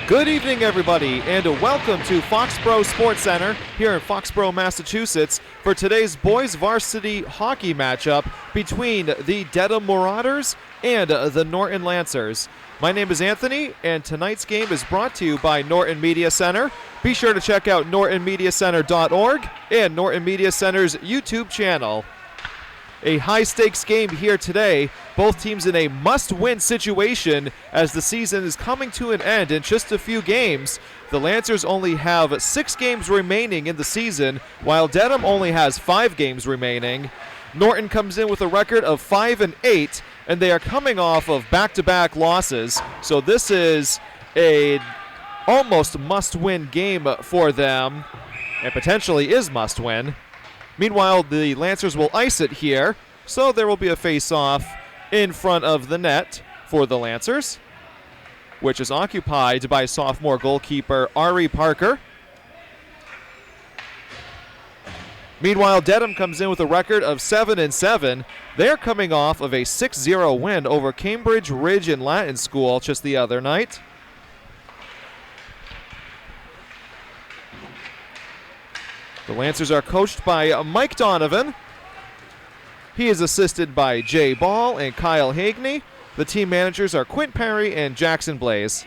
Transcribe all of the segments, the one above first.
Good evening, everybody, and welcome to Foxborough Sports Center here in Foxborough, Massachusetts for today's boys varsity hockey matchup between the Dedham Marauders and the Norton Lancers. My name is Anthony, and tonight's game is brought to you by Norton Media Center. Be sure to check out nortonmediacenter.org and Norton Media Center's YouTube channel. A high-stakes game here today. Both teams in a must-win situation as the season is coming to an end in just a few games. The Lancers only have 6 games remaining in the season, while Dedham only has 5 games remaining. Norton comes in with a record of 5-8, and they are coming off of back-to-back losses. So this is a almost must-win game for them, and potentially is must-win. Meanwhile, the Lancers will ice it here, so there will be a face-off in front of the net for the Lancers, which is occupied by sophomore goalkeeper Ari Parker. Meanwhile, Dedham comes in with a record of 7-7. They're coming off of a 6-0 win over Cambridge Ridge and Latin School just the other night. The Lancers are coached by Mike Donovan. He is assisted by Jay Ball and Kyle Hagney. The team managers are Quint Perry and Jackson Blaze.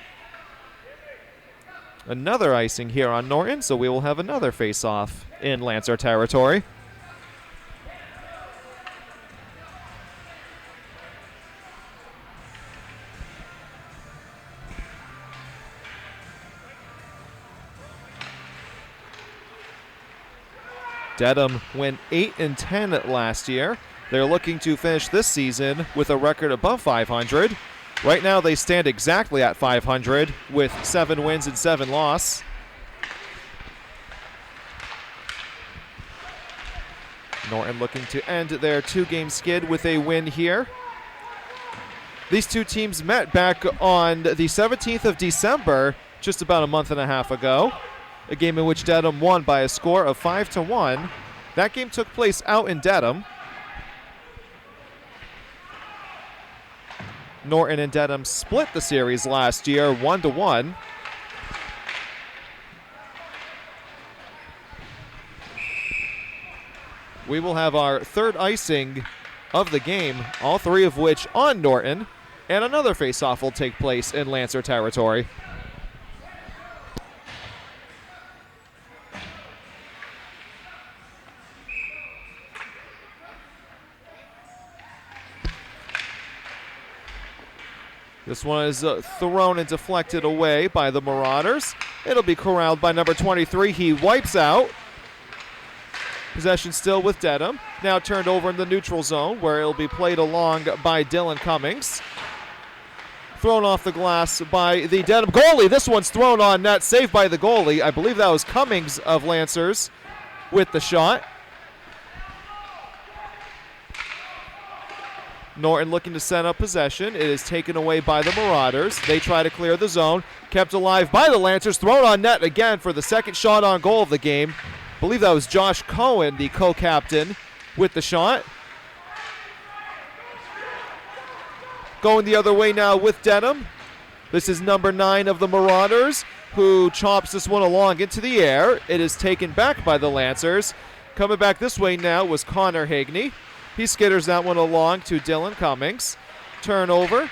Another icing here on Norton, so we will have another face-off in Lancer territory. Dedham went 8-10 last year. They're looking to finish this season with a record above 500. Right now they stand exactly at 500 with 7 wins and 7 losses. Norton looking to end their 2-game skid with a win here. These two teams met back on the 17th of December, just about a month and a half ago. A game in which Dedham won by a score of 5-1. That game took place out in Dedham. Norton and Dedham split the series last year 1-1. We will have our third icing of the game, all 3 of which on Norton, and another face-off will take place in Lancer territory. This one is thrown and deflected away by the Marauders. It'll be corralled by number 23. He wipes out. Possession still with Dedham. Now turned over in the neutral zone where it'll be played along by Dylan Cummings. Thrown off the glass by the Dedham goalie. This one's thrown on net, saved by the goalie. I believe that was Cummings of Lancers with the shot. Norton looking to set up possession. It is taken away by the Marauders. They try to clear the zone. Kept alive by the Lancers. Thrown on net again for the second shot on goal of the game. I believe that was Josh Cohen, the co-captain, with the shot. Going the other way now with Dedham. This is number 9 of the Marauders, who chops this one along into the air. It is taken back by the Lancers. Coming back this way now was Connor Hagney. He skitters that one along to Dylan Cummings. Turnover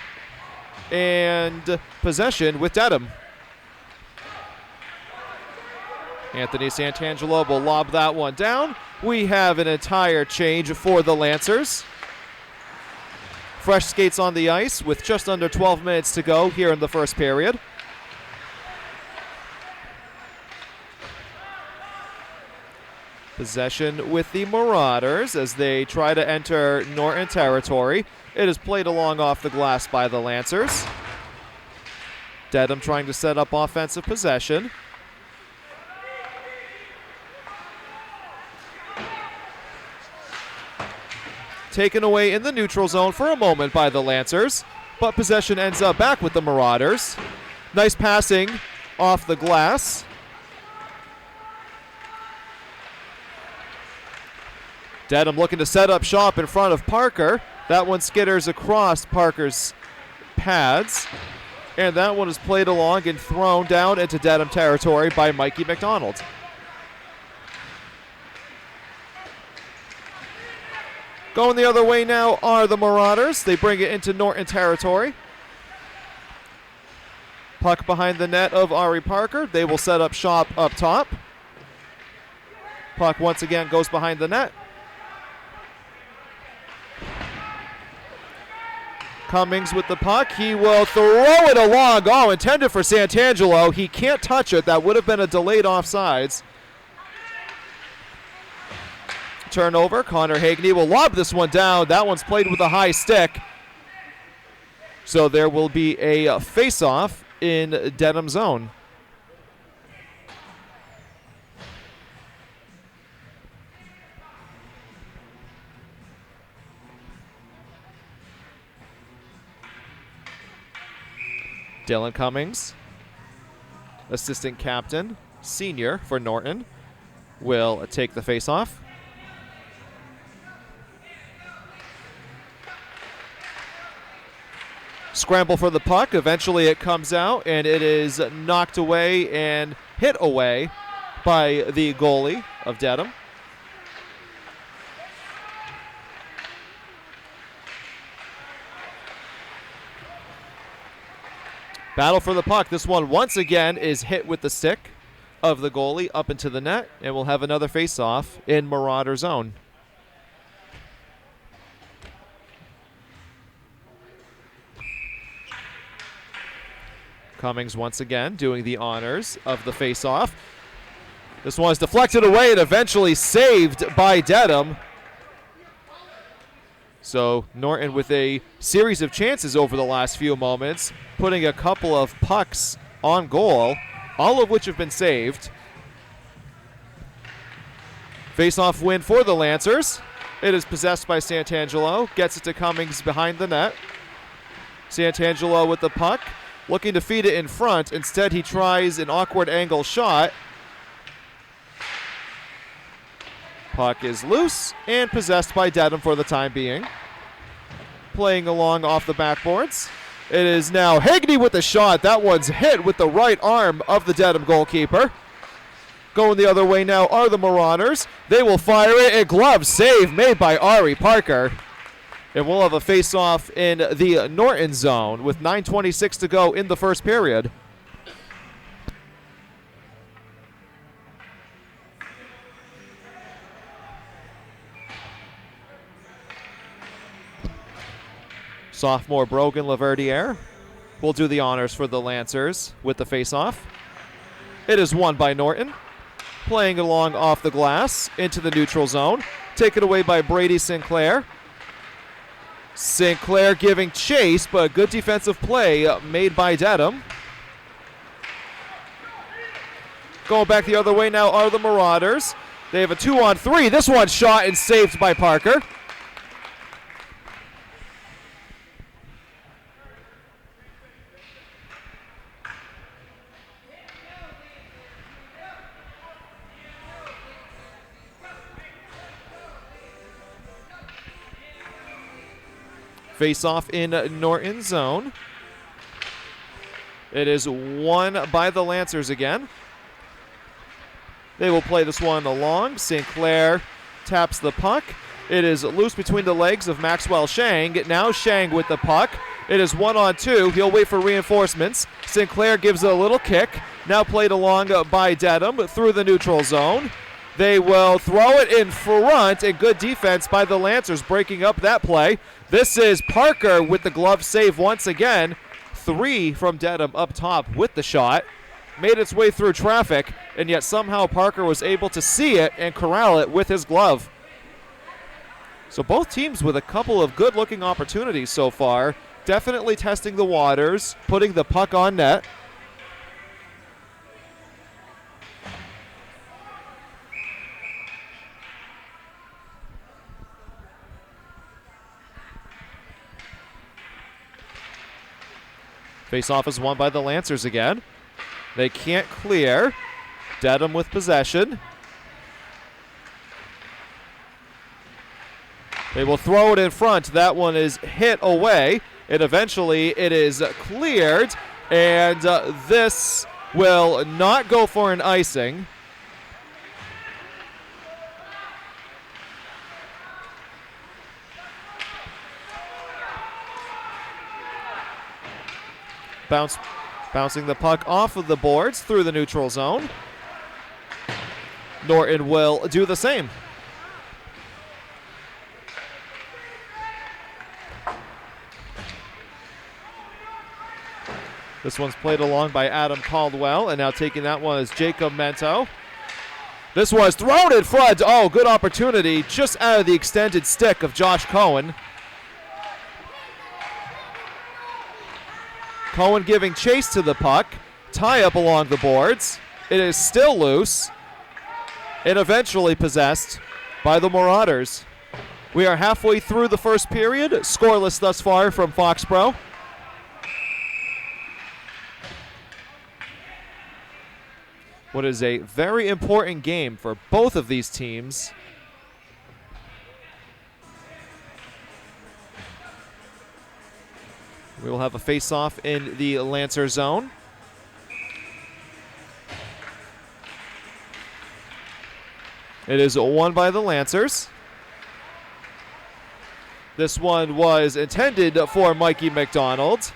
and possession with Dedham. Anthony Santangelo will lob that one down. We have an entire change for the Lancers. Fresh skates on the ice with just under 12 minutes to go here in the first period. Possession with the Marauders as they try to enter Norton territory. It is played along off the glass by the Lancers. Dedham trying to set up offensive possession. Taken away in the neutral zone for a moment by the Lancers, but possession ends up back with the Marauders. Nice passing off the glass. Dedham looking to set up shop in front of Parker. That one skitters across Parker's pads. And that one is played along and thrown down into Dedham territory by Mikey McDonald. Going the other way now are the Marauders. They bring it into Norton territory. Puck behind the net of Ari Parker. They will set up shop up top. Puck once again goes behind the net. Cummings with the puck. He will throw it along. Oh, intended for Santangelo. He can't touch it. That would have been a delayed offsides. Turnover. Connor Hagney will lob this one down. That one's played with a high stick. So there will be a face-off in Dedham zone. Dylan Cummings, assistant captain, senior for Norton, will take the face-off. Scramble for the puck. Eventually it comes out, and it is knocked away and hit away by the goalie of Dedham. Battle for the puck. This one once again is hit with the stick of the goalie up into the net, and we'll have another face-off in Marauder zone. Cummings once again doing the honors of the face-off. This one is deflected away and eventually saved by Dedham. So Norton with a series of chances over the last few moments, putting a couple of pucks on goal, all of which have been saved. Face-off win for the Lancers. It is possessed by Santangelo, gets it to Cummings behind the net. Santangelo with the puck, looking to feed it in front. Instead, he tries an awkward angle shot. Puck is loose and possessed by Dedham for the time being. Playing along off the backboards. It is now Hagney with the shot. That one's hit with the right arm of the Dedham goalkeeper. Going the other way now are the Marauders. They will fire it. A glove save made by Ari Parker. And we'll have a face-off in the Norton zone with 9:26 to go in the first period. Sophomore Brogan Laverdiere will do the honors for the Lancers with the face-off. It is won by Norton. Playing along off the glass into the neutral zone. Taken away by Brady Sinclair. Sinclair giving chase, but good defensive play made by Dedham. Going back the other way now are the Marauders. They have a 2-on-3. This one shot and saved by Parker. Face-off in Norton zone. It is won by the Lancers again. They will play this one along. Sinclair taps the puck. It is loose between the legs of Maxwell Shang. Now Shang with the puck. It is 1-on-2. He'll wait for reinforcements. Sinclair gives it a little kick. Now played along by Dedham through the neutral zone. They will throw it in front, and good defense by the Lancers breaking up that play. This is Parker with the glove save once again. 3 from Dedham up top with the shot. Made its way through traffic, and yet somehow Parker was able to see it and corral it with his glove. So both teams with a couple of good-looking opportunities so far. Definitely testing the waters, putting the puck on net. Face-off is won by the Lancers again. They can't clear. Dedham with possession. They will throw it in front. That one is hit away. And eventually it is cleared And this will not go for an icing. Bouncing the puck off of the boards through the neutral zone. Norton will do the same. This one's played along by Adam Caldwell, and now taking that one is Jacob Mento. This was thrown in front. Oh, good opportunity just out of the extended stick of Josh Cohen. Cohen giving chase to the puck. Tie up along the boards. It is still loose and eventually possessed by the Marauders. We are halfway through the first period. Scoreless thus far from Foxborough. What is a very important game for both of these teams. We will have a face-off in the Lancer zone. It is won by the Lancers. This one was intended for Mikey McDonald.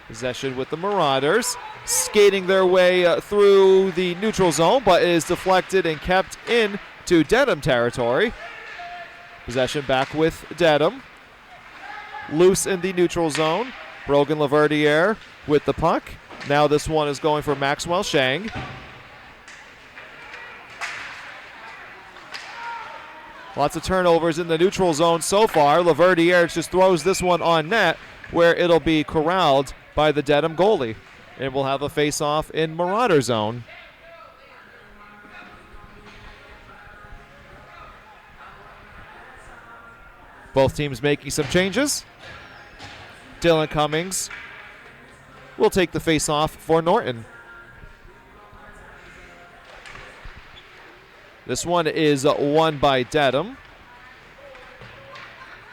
Possession with the Marauders. Skating their way through the neutral zone, but is deflected and kept into Dedham territory. Possession back with Dedham. Loose in the neutral zone. Brogan Laverdiere with the puck. Now this one is going for Maxwell Shang. Lots of turnovers in the neutral zone so far. Laverdiere just throws this one on net, where it'll be corralled by the Dedham goalie. And we'll have a face-off in Marauder zone. Both teams making some changes. Dylan Cummings will take the face-off for Norton. This one is won by Dedham.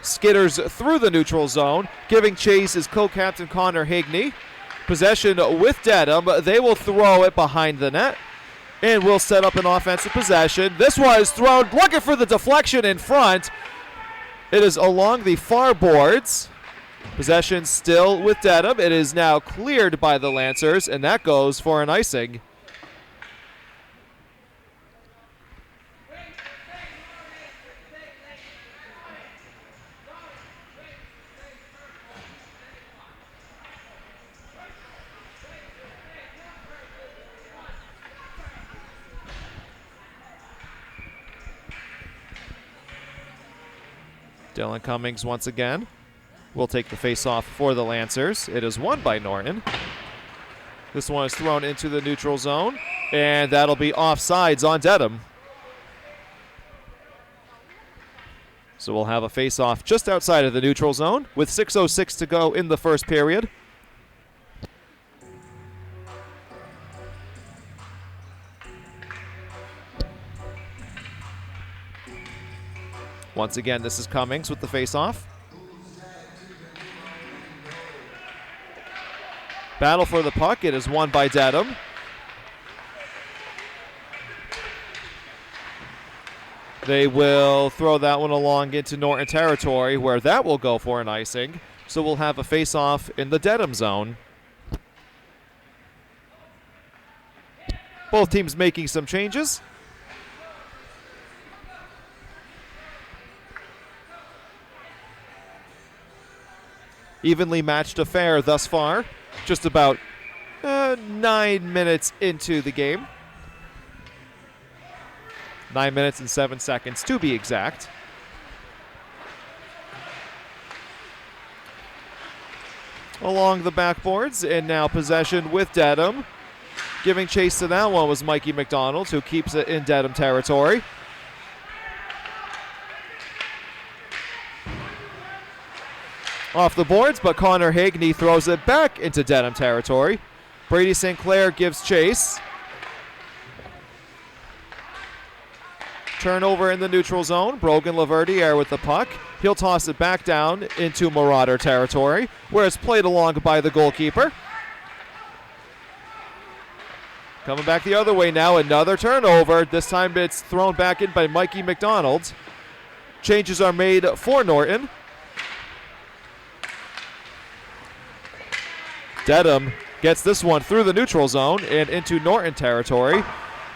Skitters through the neutral zone. Giving chase is co-captain Connor Higney. Possession with Dedham. They will throw it behind the net and will set up an offensive possession. This one is thrown, looking for the deflection in front. It is along the far boards. Possession still with Dedham. It is now cleared by the Lancers, and that goes for an icing. Dylan Cummings once again will take the face-off for the Lancers. It is won by Norton. This one is thrown into the neutral zone, and that'll be offsides on Dedham. So we'll have a face-off just outside of the neutral zone with 6:06 to go in the first period. Once again, this is Cummings with the face-off. Battle for the puck. It is won by Dedham. They will throw that one along into Norton territory, where that will go for an icing. So we'll have a face-off in the Dedham zone. Both teams making some changes. Evenly matched affair thus far. Just about 9 minutes into the game. 9 minutes and 7 seconds to be exact. Along the backboards, and now possession with Dedham. Giving chase to that one was Mikey McDonald, who keeps it in Dedham territory. Off the boards, but Connor Higney throws it back into Dedham territory. Brady St. Clair gives chase. Turnover in the neutral zone. Brogan Laverdiere with the puck. He'll toss it back down into Marauder territory, where it's played along by the goalkeeper. Coming back the other way now, another turnover. This time it's thrown back in by Mikey McDonald. Changes are made for Norton. Dedham gets this one through the neutral zone and into Norton territory.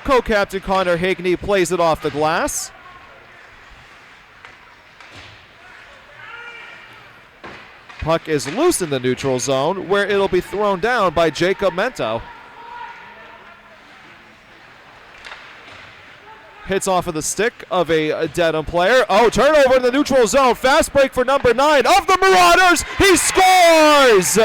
Co-captain Connor Higney plays it off the glass. Puck is loose in the neutral zone, where it'll be thrown down by Jacob Mento. Hits off of the stick of a Dedham player. Oh, turnover in the neutral zone. Fast break for number 9 of the Marauders. He scores!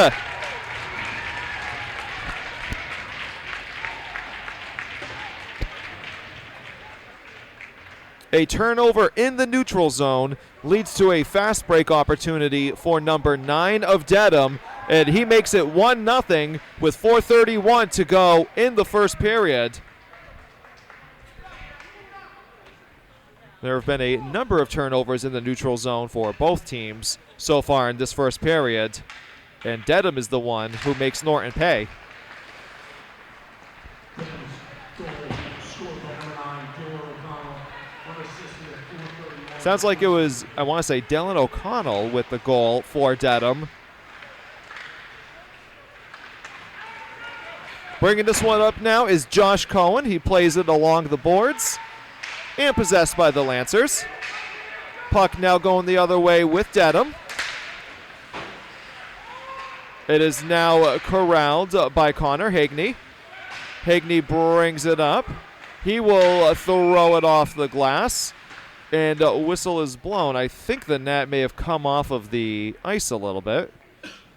A turnover in the neutral zone leads to a fast break opportunity for number 9 of Dedham, and he makes it 1-0 with 4:31 to go in the first period. There have been a number of turnovers in the neutral zone for both teams so far in this first period, and Dedham is the one who makes Norton pay. Sounds like it was, I want to say, Dylan O'Connell with the goal for Dedham. Bringing this one up now is Josh Cohen. He plays it along the boards and possessed by the Lancers. Puck now going the other way with Dedham. It is now corralled by Connor Higney. Higney brings it up. He will throw it off the glass, and a whistle is blown. I think the net may have come off of the ice a little bit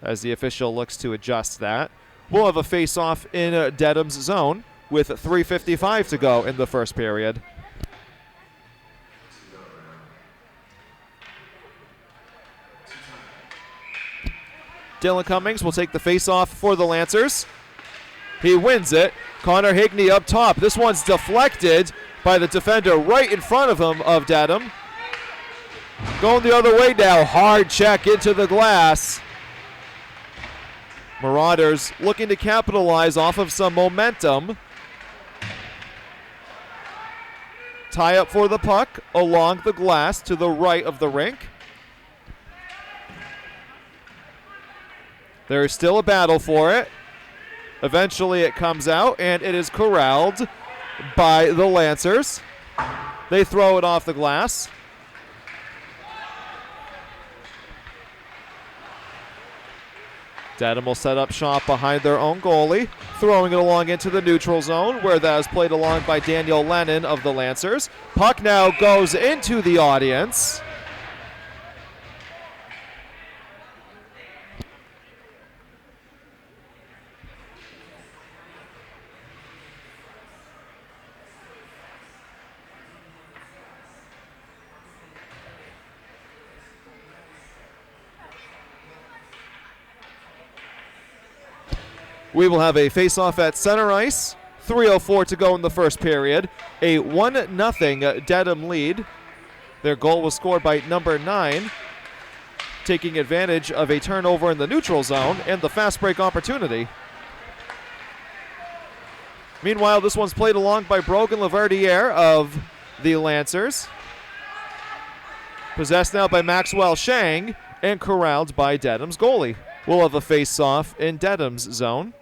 as the official looks to adjust that. We'll have a face-off in Dedham's zone with 3:55 to go in the first period. Dylan Cummings will take the face-off for the Lancers. He wins it. Connor Higney up top. This one's deflected by the defender right in front of him of Dedham. Going the other way now. Hard check into the glass. Marauders looking to capitalize off of some momentum. Tie up for the puck along the glass to the right of the rink. There is still a battle for it. Eventually it comes out, and it is corralled by the Lancers. They throw it off the glass. Dedham will set up shop behind their own goalie, throwing it along into the neutral zone, where that is played along by Daniel Lennon of the Lancers. Puck now goes into the audience. We will have a face-off at center ice. 3:04 to go in the first period. A 1-0 Dedham lead. Their goal was scored by number 9, taking advantage of a turnover in the neutral zone and the fast break opportunity. Meanwhile, this one's played along by Brogan Laverdiere of the Lancers. Possessed now by Maxwell Shang and corralled by Dedham's goalie. We'll have a face-off in Dedham's zone.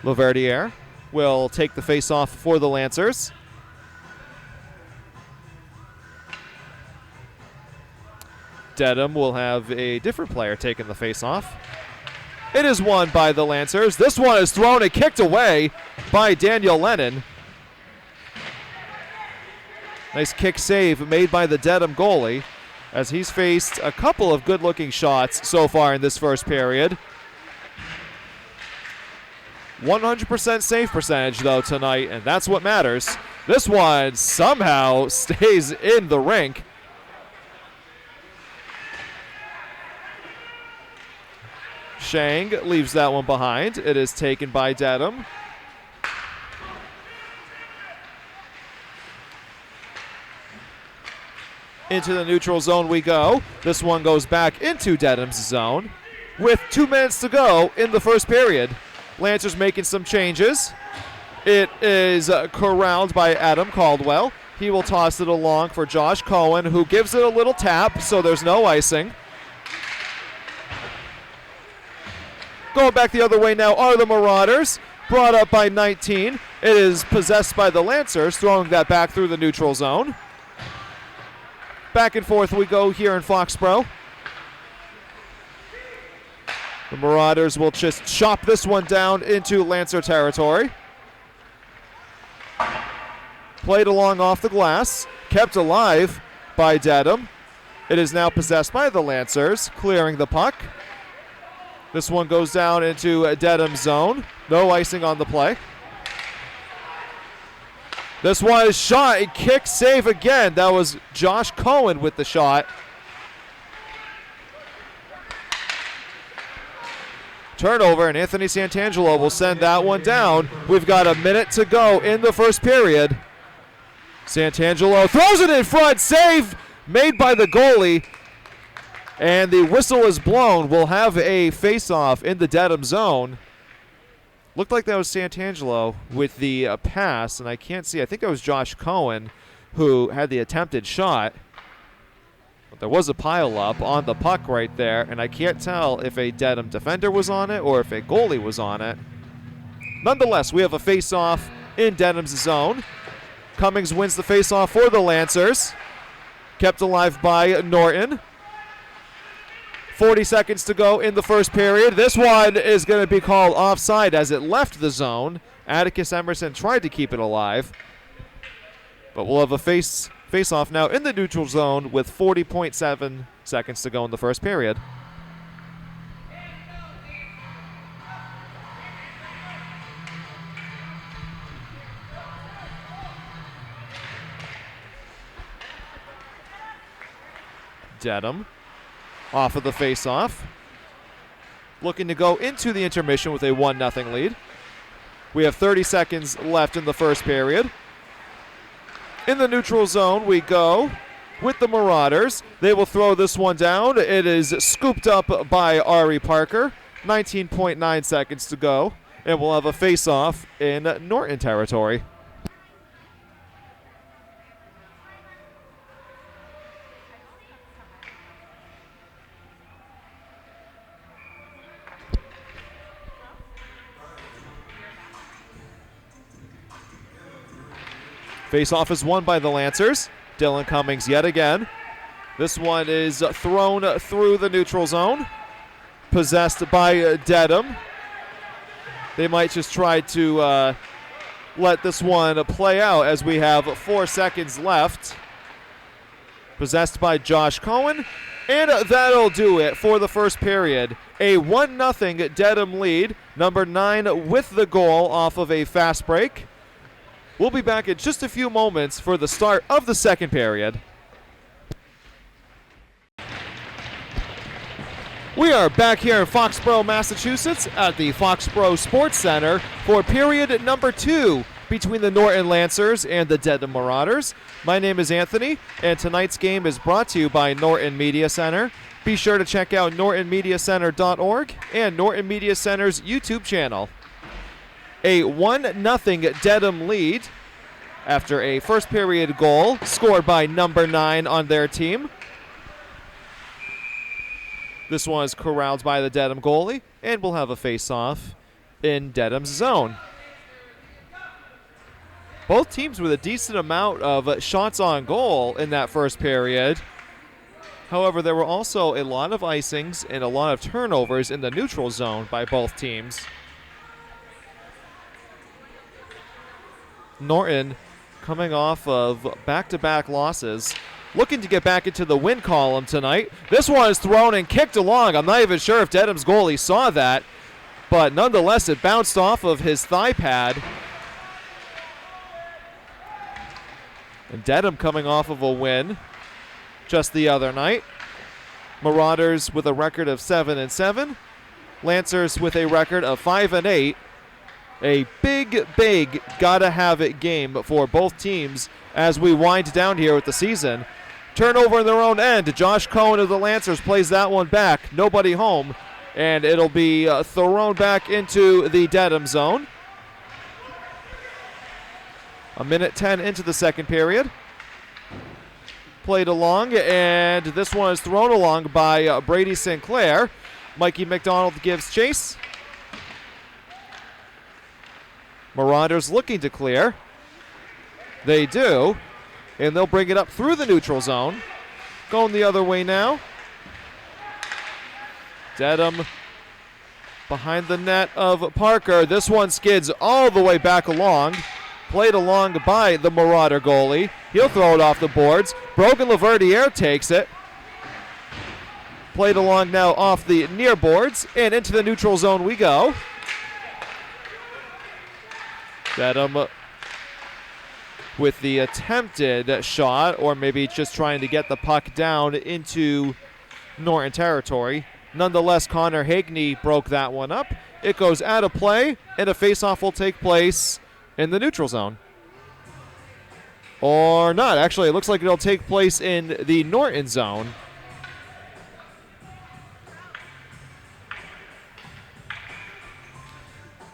Laverdiere will take the face-off for the Lancers. Dedham will have a different player taking the face-off. It is won by the Lancers. This one is thrown and kicked away by Daniel Lennon. Nice kick save made by the Dedham goalie, as he's faced a couple of good-looking shots so far in this first period. 100% save percentage, though, tonight, and that's what matters. This one somehow stays in the rink. Shang leaves that one behind. It is taken by Dedham. Into the neutral zone we go. This one goes back into Dedham's zone with 2 minutes to go in the first period. Lancers making some changes. It is corralled by Adam Caldwell. He will toss it along for Josh Cohen, who gives it a little tap, so there's no icing. Going back the other way now are the Marauders. Brought up by 19. It is possessed by the Lancers, throwing that back through the neutral zone. Back and forth we go here in Foxborough. The Marauders will just chop this one down into Lancer territory. Played along off the glass, kept alive by Dedham. It is now possessed by the Lancers, clearing the puck. This one goes down into Dedham's zone. No icing on the play. This one is shot, a kick save again. That was Josh Cohen with the shot. Turnover, and Anthony Santangelo will send that one down. We've got a minute to go in the first period. Santangelo throws it in front, save made by the goalie. And the whistle is blown. We'll have a face-off in the Dedham zone. Looked like that was Santangelo with the pass, and I can't see. I think it was Josh Cohen who had the attempted shot. But there was a pile-up on the puck right there, and I can't tell if a Dedham defender was on it or if a goalie was on it. Nonetheless, we have a face-off in Dedham's zone. Cummings wins the face-off for the Lancers. Kept alive by Norton. 40 seconds to go in the first period. This one is going to be called offside as it left the zone. Atticus Emerson tried to keep it alive. But we'll have a face-off now in the neutral zone with 40.7 seconds to go in the first period. Dedham off of the face-off. Looking to go into the intermission with a 1-0 lead. We have 30 seconds left in the first period. In the neutral zone we go with the Marauders. They will throw this one down. It is scooped up by Ari Parker. 19.9 seconds to go. And we'll have a face-off in Norton territory. Face-off is won by the Lancers. Dylan Cummings yet again. This one is thrown through the neutral zone. Possessed by Dedham. They might just try to let this one play out as we have 4 seconds left. Possessed by Josh Cohen. And that'll do it for the first period. A 1-0 Dedham lead. Number 9 with the goal off of a fast break. We'll be back in just a few moments for the start of the second period. We are back here in Foxborough, Massachusetts at the Foxborough Sports Center for period number 2 between the Norton Lancers and the Dedham Marauders. My name is Anthony, and tonight's game is brought to you by Norton Media Center. Be sure to check out nortonmediacenter.org and Norton Media Center's YouTube channel. A 1-0 Dedham lead after a first period goal scored by number 9 on their team. This one is corralled by the Dedham goalie, and we'll have a face-off in Dedham's zone. Both teams with a decent amount of shots on goal in that first period. However, there were also a lot of icings and a lot of turnovers in the neutral zone by both teams. Norton coming off of back-to-back losses, looking to get back into the win column tonight. This one is thrown and kicked along. I'm not even sure if Dedham's goalie saw that, but nonetheless it bounced off of his thigh pad. And Dedham coming off of a win just the other night. Marauders with a record of 7-7. Lancers with a record of 5-8. A big gotta have it game for both teams as we wind down here with the season. Turnover in their own end. Josh Cohen of the Lancers plays that one back. Nobody home. And it'll be thrown back into the Dedham zone. 1:10 into the second period. Played along, and this one is thrown along by Brady Sinclair. Mikey McDonald gives chase. Marauders looking to clear. They do, and they'll bring it up through the neutral zone. Going the other way now. Dedham behind the net of Parker. This one skids all the way back along. Played along by the Marauder goalie. He'll throw it off the boards. Brogan Laverdiere takes it. Played along now off the near boards, and into the neutral zone we go. Dedham with the attempted shot, or maybe just trying to get the puck down into Norton territory. Nonetheless, Connor Hagney broke that one up. It goes out of play, and a faceoff will take place in the neutral zone. Or not. Actually, it looks like it'll take place in the Norton zone.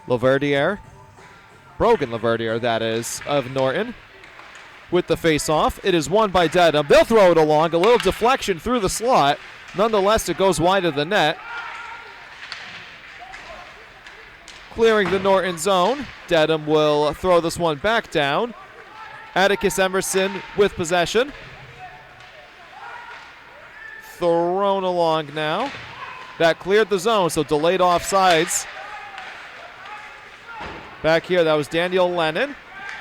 Laverdiere. Brogan Laverdiere, that is, of Norton. With the face-off. It is won by Dedham. They'll throw it along. A little deflection through the slot. Nonetheless, it goes wide of the net. Clearing the Norton zone. Dedham will throw this one back down. Atticus Emerson with possession. Thrown along now. That cleared the zone, so delayed offsides. Back here, that was Daniel Lennon.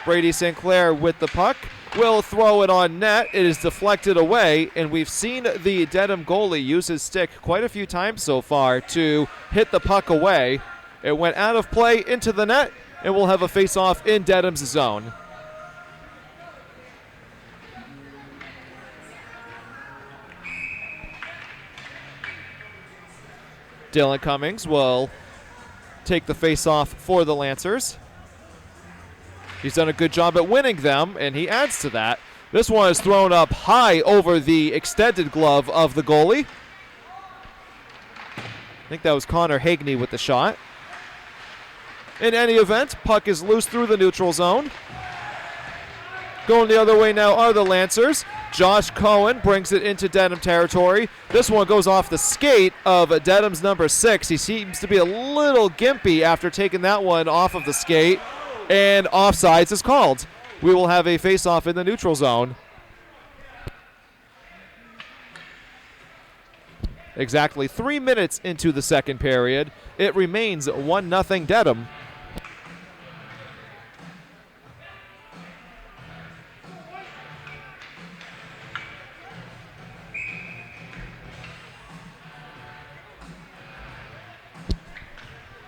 Brady Sinclair with the puck. Will throw it on net. It is deflected away, and we've seen the Dedham goalie use his stick quite a few times so far to hit the puck away. It went out of play into the net, and we'll have a face-off in Dedham's zone. Dylan Cummings will take the face-off for the Lancers. He's done a good job at winning them, and he adds to that. This one is thrown up high over the extended glove of the goalie. I think that was Connor Hagney with the shot. In any event, puck is loose through the neutral zone. Going the other way now are the Lancers. Josh Cohen brings it into Dedham territory. This one goes off the skate of Dedham's number 6. He seems to be a little gimpy after taking that one off of the skate. And offsides is called. We will have a face-off in the neutral zone. Exactly 3 minutes into the second period. It remains 1-0 Dedham.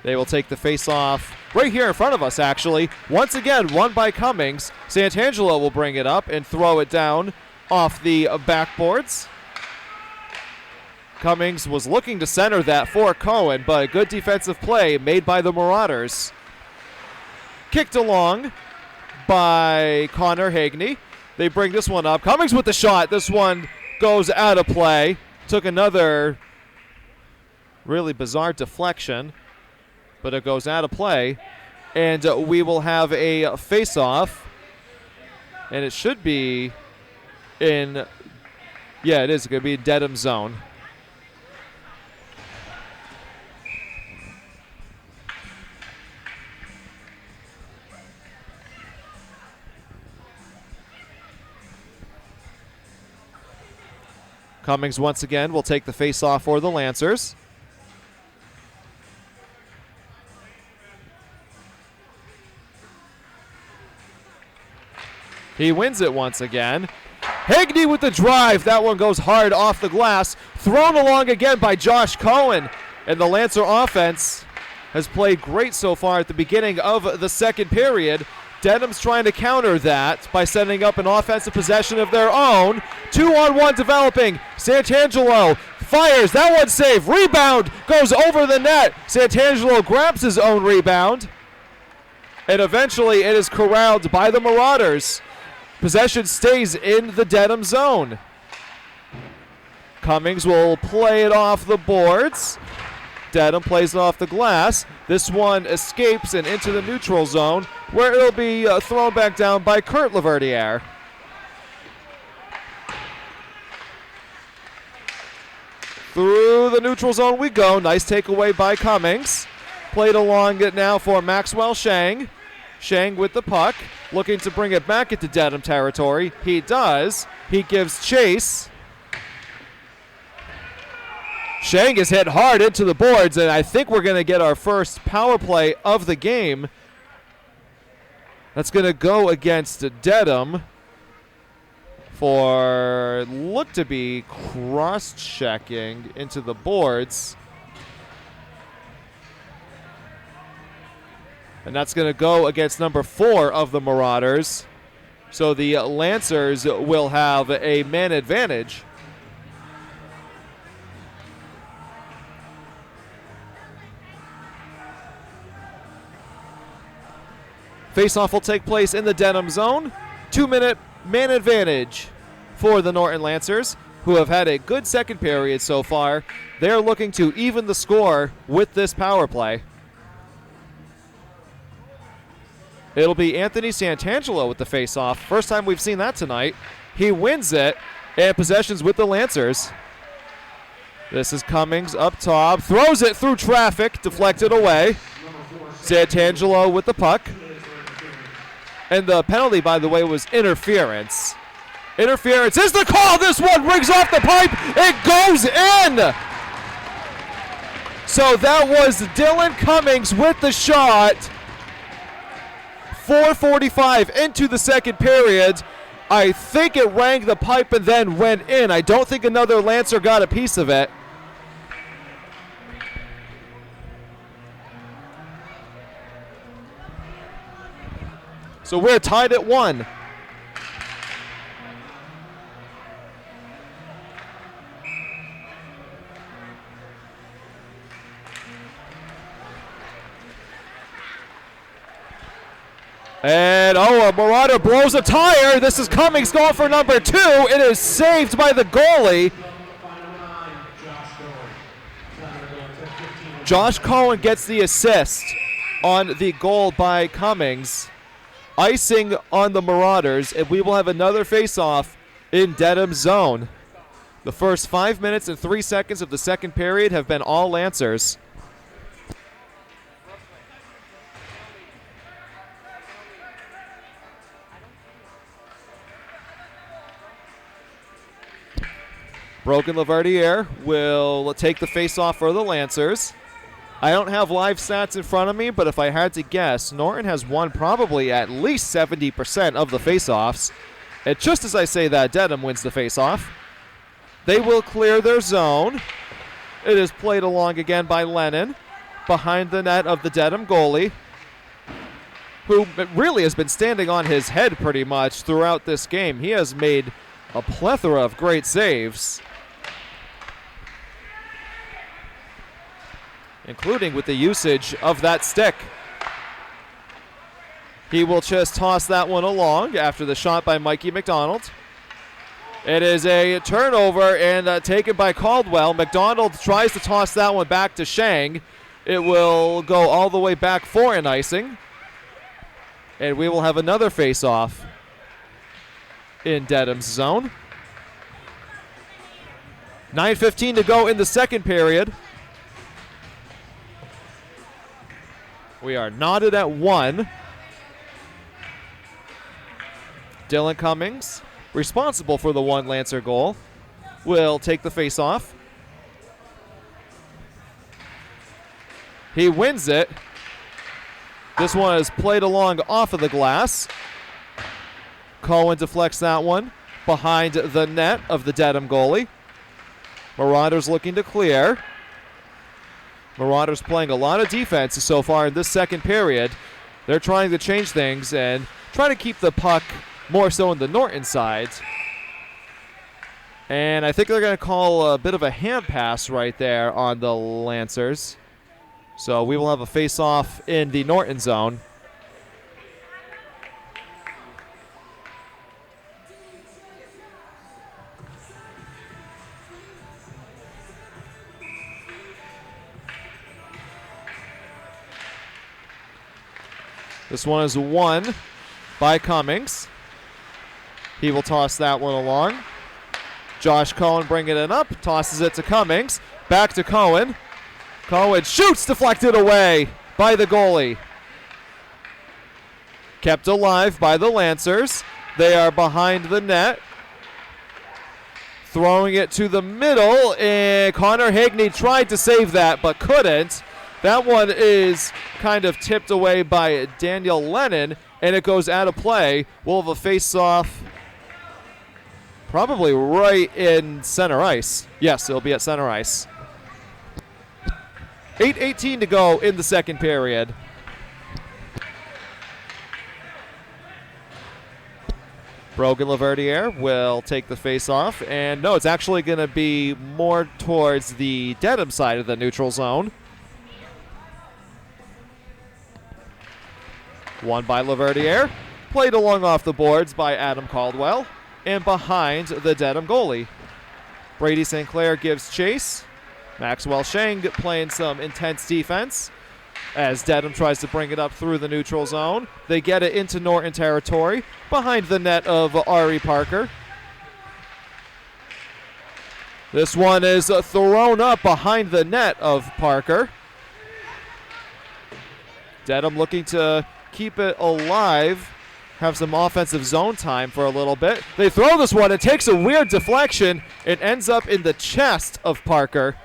They will take the face-off right here in front of us, actually. Once again, won by Cummings. Santangelo will bring it up and throw it down off the backboards. Cummings was looking to center that for Cohen, but a good defensive play made by the Marauders. Kicked along by Connor Hagney. They bring this one up. Cummings with the shot. This one goes out of play. Took another really bizarre deflection, but it goes out of play, and we will have a face-off, and it should be in, yeah, it is going to be in Dedham zone. Cummings once again will take the face-off for the Lancers. He wins it once again. Hagney with the drive. That one goes hard off the glass. Thrown along again by Josh Cohen. And the Lancer offense has played great so far at the beginning of the second period. Dedham's trying to counter that by setting up an offensive possession of their own. 2-on-1 developing. Santangelo fires. That one's safe. Rebound goes over the net. Santangelo grabs his own rebound. And eventually it is corralled by the Marauders. Possession stays in the Dedham zone. Cummings will play it off the boards. Dedham plays it off the glass. This one escapes and into the neutral zone, where it'll be thrown back down by Kurt Laverdiere. Through the neutral zone we go. Nice takeaway by Cummings. Played along it now for Maxwell Shang. Shang with the puck, looking to bring it back into Dedham territory. He does. He gives chase. Shang is hit hard into the boards, and I think we're going to get our first power play of the game. That's going to go against Dedham for look to be cross-checking into the boards. And that's going to go against number 4 of the Marauders. So the Lancers will have a man advantage. Face-off will take place in the Dedham zone. 2-minute man advantage for the Norton Lancers, who have had a good second period so far. They're looking to even the score with this power play. It'll be Anthony Santangelo with the face-off. First time we've seen that tonight. He wins it, and possession's with the Lancers. This is Cummings up top. Throws it through traffic, deflected away. Santangelo with the puck. And the penalty, by the way, was interference. Interference is the call. This one rings off the pipe. It goes in. So that was Dylan Cummings with the shot. 4:45 into the second period. I think it rang the pipe and then went in. I don't think another Lancer got a piece of it. So we're tied at 1. And a Marauder blows a tire. This is Cummings going for number 2. It is saved by the goalie. Josh Cohen gets the assist on the goal by Cummings. Icing on the Marauders, and we will have another face-off in Dedham zone. The first 5 minutes and 3 seconds of the second period have been all Lancers. Broken Laverdiere will take the face-off for the Lancers. I don't have live stats in front of me, but if I had to guess, Norton has won probably at least 70% of the face-offs. And just as I say that, Dedham wins the face-off. They will clear their zone. It is played along again by Lennon, behind the net of the Dedham goalie, who really has been standing on his head pretty much throughout this game. He has made a plethora of great saves, including with the usage of that stick. He will just toss that one along after the shot by Mikey McDonald. It is a turnover and taken by Caldwell. McDonald tries to toss that one back to Shang. It will go all the way back for an icing. And we will have another face-off in Dedham's zone. 9:15 to go in the second period. We are knotted at 1. Dylan Cummings, responsible for the 1 Lancer goal, will take the face-off. He wins it. This one is played along off of the glass. Cohen deflects that one behind the net of the Dedham goalie. Marauders looking to clear. Marauders playing a lot of defense so far in this second period. They're trying to change things and trying to keep the puck more so on the Norton side. And I think they're going to call a bit of a hand pass right there on the Lancers. So we will have a face-off in the Norton zone. This one is won by Cummings. He will toss that one along. Josh Cohen bringing it up, tosses it to Cummings. Back to Cohen. Cohen shoots, deflected away by the goalie. Kept alive by the Lancers. They are behind the net. Throwing it to the middle, and Connor Higney tried to save that but couldn't. That one is kind of tipped away by Daniel Lennon, and it goes out of play. We'll have a face-off probably right in center ice. Yes, it'll be at center ice. 8:18 to go in the second period. Brogan Laverdiere will take the face-off, and no, it's actually going to be more towards the Dedham side of the neutral zone. Won by Laverdiere, played along off the boards by Adam Caldwell, and behind the Dedham goalie. Brady St. Clair gives chase. Maxwell Sheng playing some intense defense as Dedham tries to bring it up through the neutral zone. They get it into Norton territory behind the net of Ari Parker. This one is thrown up behind the net of Parker. Dedham looking to keep it alive, have some offensive zone time for a little bit. They throw this one. It takes a weird deflection. It ends up in the chest of Parker.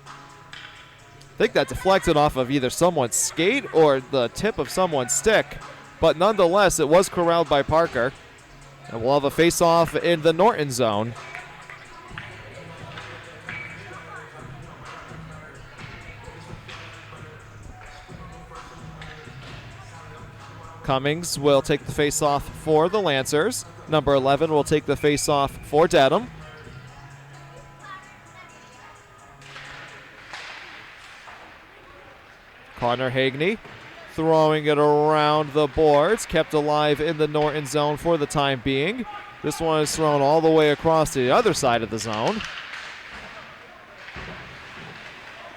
I think that deflected off of either someone's skate or the tip of someone's stick. But nonetheless, it was corralled by Parker. And we'll have a face-off in the Norton zone. Cummings will take the face-off for the Lancers. Number 11 will take the face-off for Dedham. Connor Higney throwing it around the boards, kept alive in the Norton zone for the time being. This one is thrown all the way across to the other side of the zone.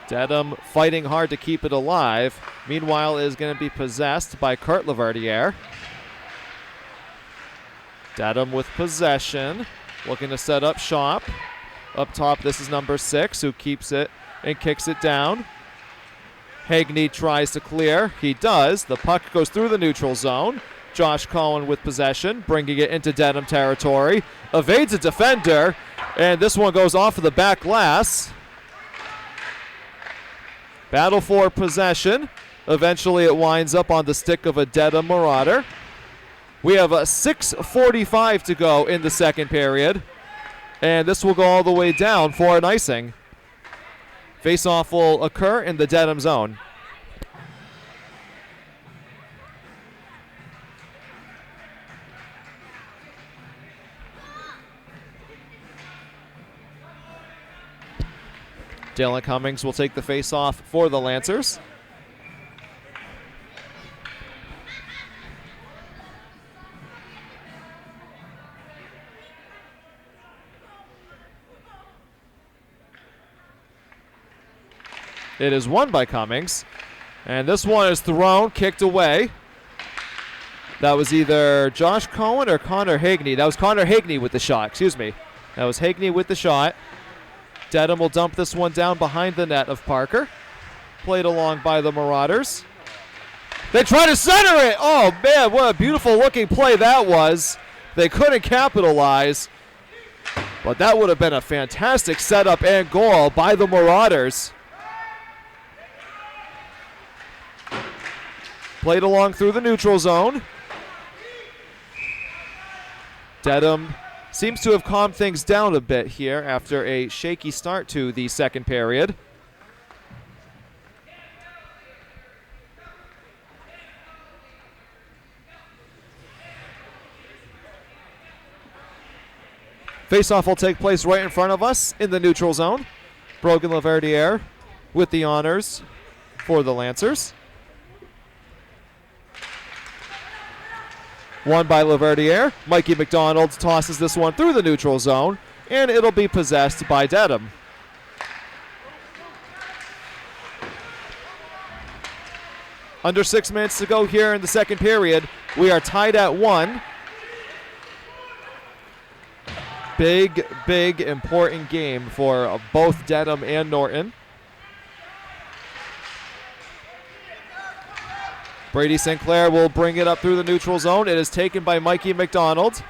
Dedham fighting hard to keep it alive. Meanwhile, it is going to be possessed by Kurt Laverdiere. Dedham with possession, looking to set up shop. Up top, this is number 6, who keeps it and kicks it down. Higney tries to clear. He does. The puck goes through the neutral zone. Josh Cohen with possession, bringing it into Dedham territory. Evades a defender, and this one goes off of the back glass. Battle for possession. Eventually it winds up on the stick of a Dedham Marauder. We have a 6:45 to go in the second period, and this will go all the way down for an icing. Face-off will occur in the Dedham zone. Dylan Cummings will take the face-off for the Lancers. It is won by Cummings. And this one is thrown, kicked away. That was either Josh Cohen or Connor Higney. That was Connor Higney with the shot, excuse me. That was Higney with the shot. Dedham will dump this one down behind the net of Parker. Played along by the Marauders. They try to center it. Oh, man, what a beautiful looking play that was. They couldn't capitalize. But that would have been a fantastic setup and goal by the Marauders. Played along through the neutral zone. Dedham seems to have calmed things down a bit here after a shaky start to the second period. Face-off will take place right in front of us in the neutral zone. Brogan Laverdiere with the honors for the Lancers. Won by Laverdiere. Mikey McDonald tosses this one through the neutral zone, and it'll be possessed by Dedham. Under 6 minutes to go here in the second period. We are tied at 1. Big, important game for both Dedham and Norton. Brady Sinclair will bring it up through the neutral zone. It is taken by Mikey McDonald.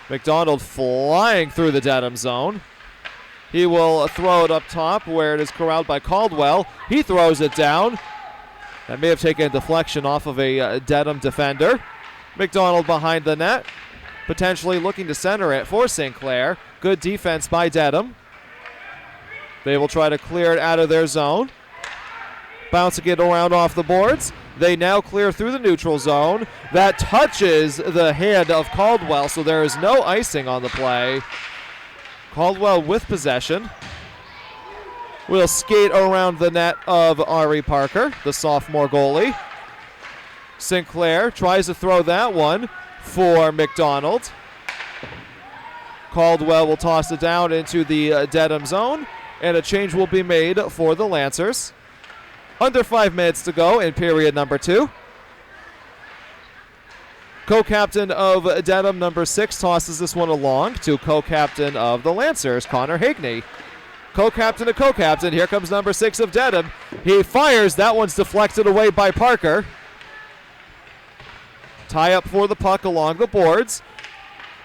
McDonald flying through the Dedham zone. He will throw it up top where it is corralled by Caldwell. He throws it down. That may have taken a deflection off of a Dedham defender. McDonald behind the net, potentially looking to center it for Sinclair. Good defense by Dedham. They will try to clear it out of their zone. Bouncing it around off the boards. They now clear through the neutral zone. That touches the hand of Caldwell, so there is no icing on the play. Caldwell with possession. Will skate around the net of Ari Parker, the sophomore goalie. Sinclair tries to throw that one for McDonald. Caldwell will toss it down into the Dedham zone, and a change will be made for the Lancers. Under 5 minutes to go in period number 2. Co-captain of Dedham, number 6, tosses this one along to co-captain of the Lancers, Connor Hagney. Co-captain to co-captain. Here comes number 6 of Dedham. He fires. That one's deflected away by Parker. Tie up for the puck along the boards.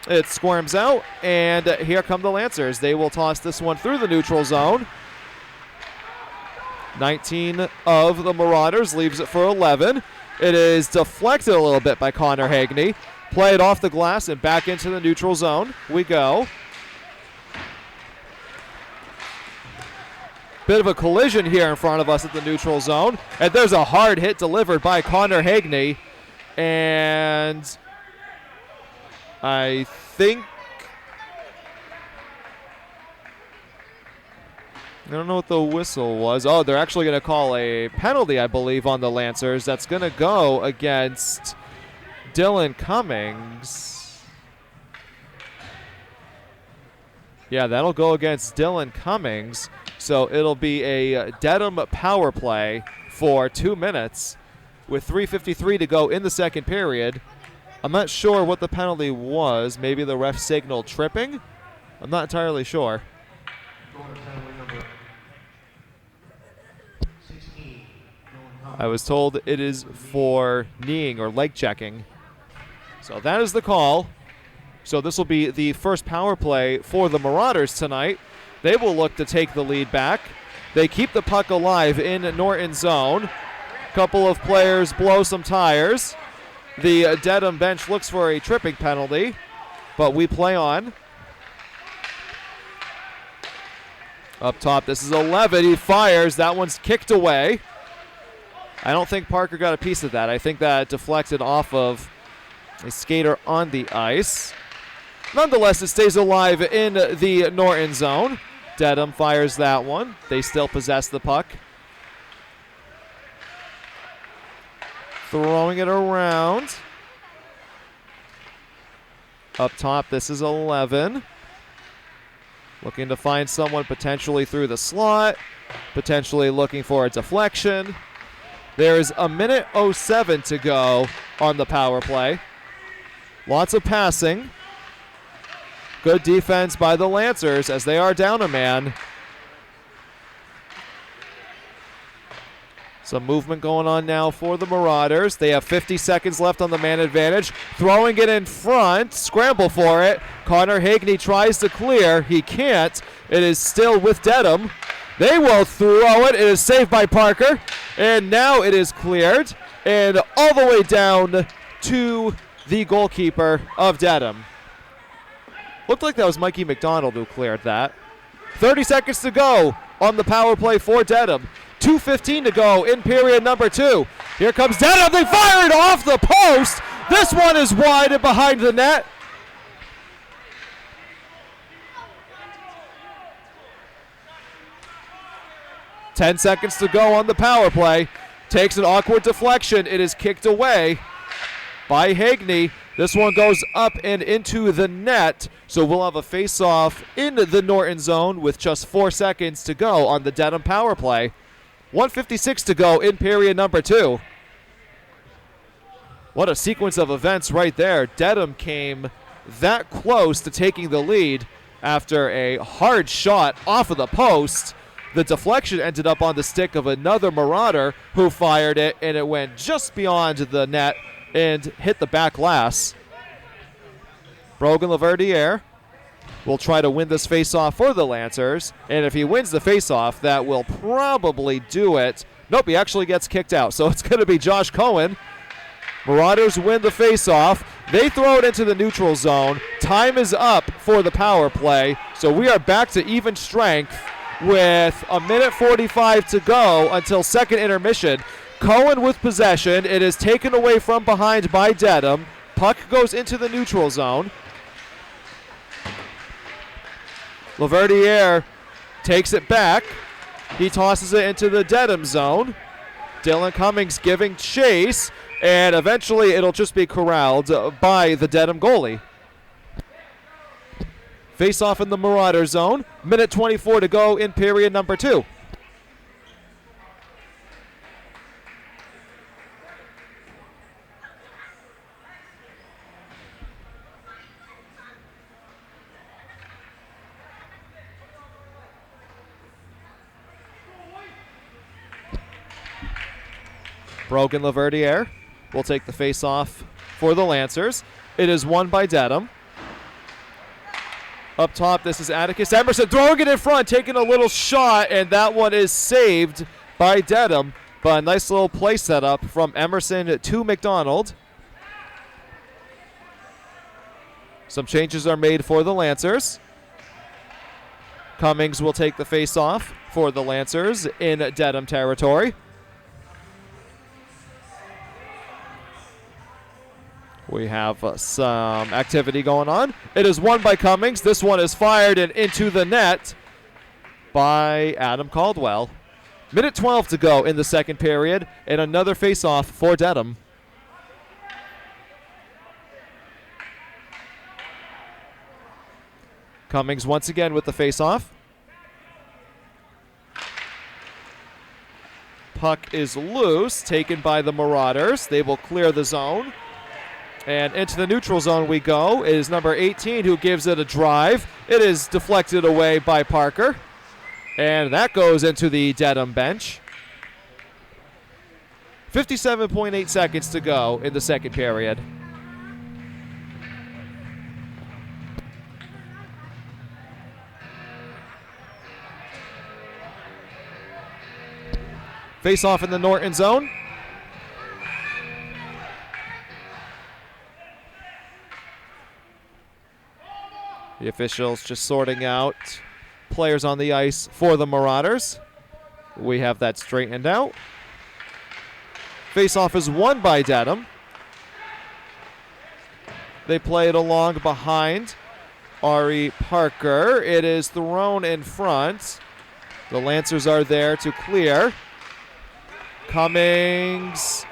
It squirms out, and here come the Lancers. They will toss this one through the neutral zone. 19 of the Marauders leaves it for 11. It is deflected a little bit by Connor Hagney. Play it off the glass and back into the neutral zone we go. Bit of a collision here in front of us at the neutral zone. And there's a hard hit delivered by Connor Hagney. And I don't know what the whistle was. Oh, they're actually going to call a penalty, I believe, on the Lancers. That's going to go against Dylan Cummings. Yeah, that'll go against Dylan Cummings. So it'll be a Dedham power play for 2 minutes with 3:53 to go in the second period. I'm not sure what the penalty was. Maybe the ref signaled tripping? I'm not entirely sure. I was told it is for kneeing or leg checking. So that is the call. So this will be the first power play for the Marauders tonight. They will look to take the lead back. They keep the puck alive in Norton's zone. Couple of players blow some tires. The Dedham bench looks for a tripping penalty, but we play on. Up top, this is 11. He fires. That one's kicked away. I don't think Parker got a piece of that. I think that deflected off of a skater on the ice. Nonetheless, it stays alive in the Norton zone. Dedham fires that one. They still possess the puck. Throwing it around. Up top, this is 11. Looking to find someone potentially through the slot. Potentially looking for a deflection. There's 1:07 to go on the power play. Lots of passing. Good defense by the Lancers as they are down a man. Some movement going on now for the Marauders. They have 50 seconds left on the man advantage. Throwing it in front. Scramble for it. Connor Hagney tries to clear. He can't. It is still with Dedham. They will throw it. It is saved by Parker. And now it is cleared. And all the way down to the goalkeeper of Dedham. Looked like that was Mikey McDonald who cleared that. 30 seconds to go on the power play for Dedham. 2:15 to go in period number 2. Here comes Dedham. They fire it off the post. This one is wide and behind the net. 10 seconds to go on the power play. Takes an awkward deflection. It is kicked away by Hagney. This one goes up and into the net, so we'll have a face-off in the Norton zone with just 4 seconds to go on the Dedham power play. 1:56 to go in period number 2. What a sequence of events right there. Dedham came that close to taking the lead after a hard shot off of the post. The deflection ended up on the stick of another Marauder who fired it, and it went just beyond the net and hit the back glass. Brogan Laverdiere will try to win this faceoff for the Lancers, and if he wins the faceoff, that will probably do it. Nope, he actually gets kicked out, so it's going to be Josh Cohen. Marauders win the faceoff. They throw it into the neutral zone. Time is up for the power play, so we are back to even strength with 1:45 to go until second intermission. Cohen with possession. It is taken away from behind by Dedham. Puck goes into the neutral zone. Laverdiere takes it back. He tosses it into the Dedham zone. Dylan Cummings giving chase, and eventually it'll just be corralled by the Dedham goalie. Face-off in the Marauder zone. 1:24 to go in period number 2. Brogan Laverdiere will take the face-off for the Lancers. It is won by Dedham. Up top, this is Atticus Emerson throwing it in front, taking a little shot, and that one is saved by Dedham. But a nice little play setup from Emerson to McDonald. Some changes are made for the Lancers. Cummings will take the face-off for the Lancers in Dedham territory. We have some activity going on. It is won by Cummings. This one is fired and into the net by Adam Caldwell. 1:12 to go in the second period, and another face-off for Dedham. Cummings once again with the face-off. Puck is loose, taken by the Marauders. They will clear the zone. And into the neutral zone we go. It is number 18 who gives it a drive. It is deflected away by Parker. And that goes into the Dedham bench. 57.8 seconds to go in the second period. Face off in the Norton zone. The officials just sorting out players on the ice for the Marauders. We have that straightened out. Face-off is won by Dedham. They play it along behind Ari Parker. It is thrown in front. The Lancers are there to clear. Cummings,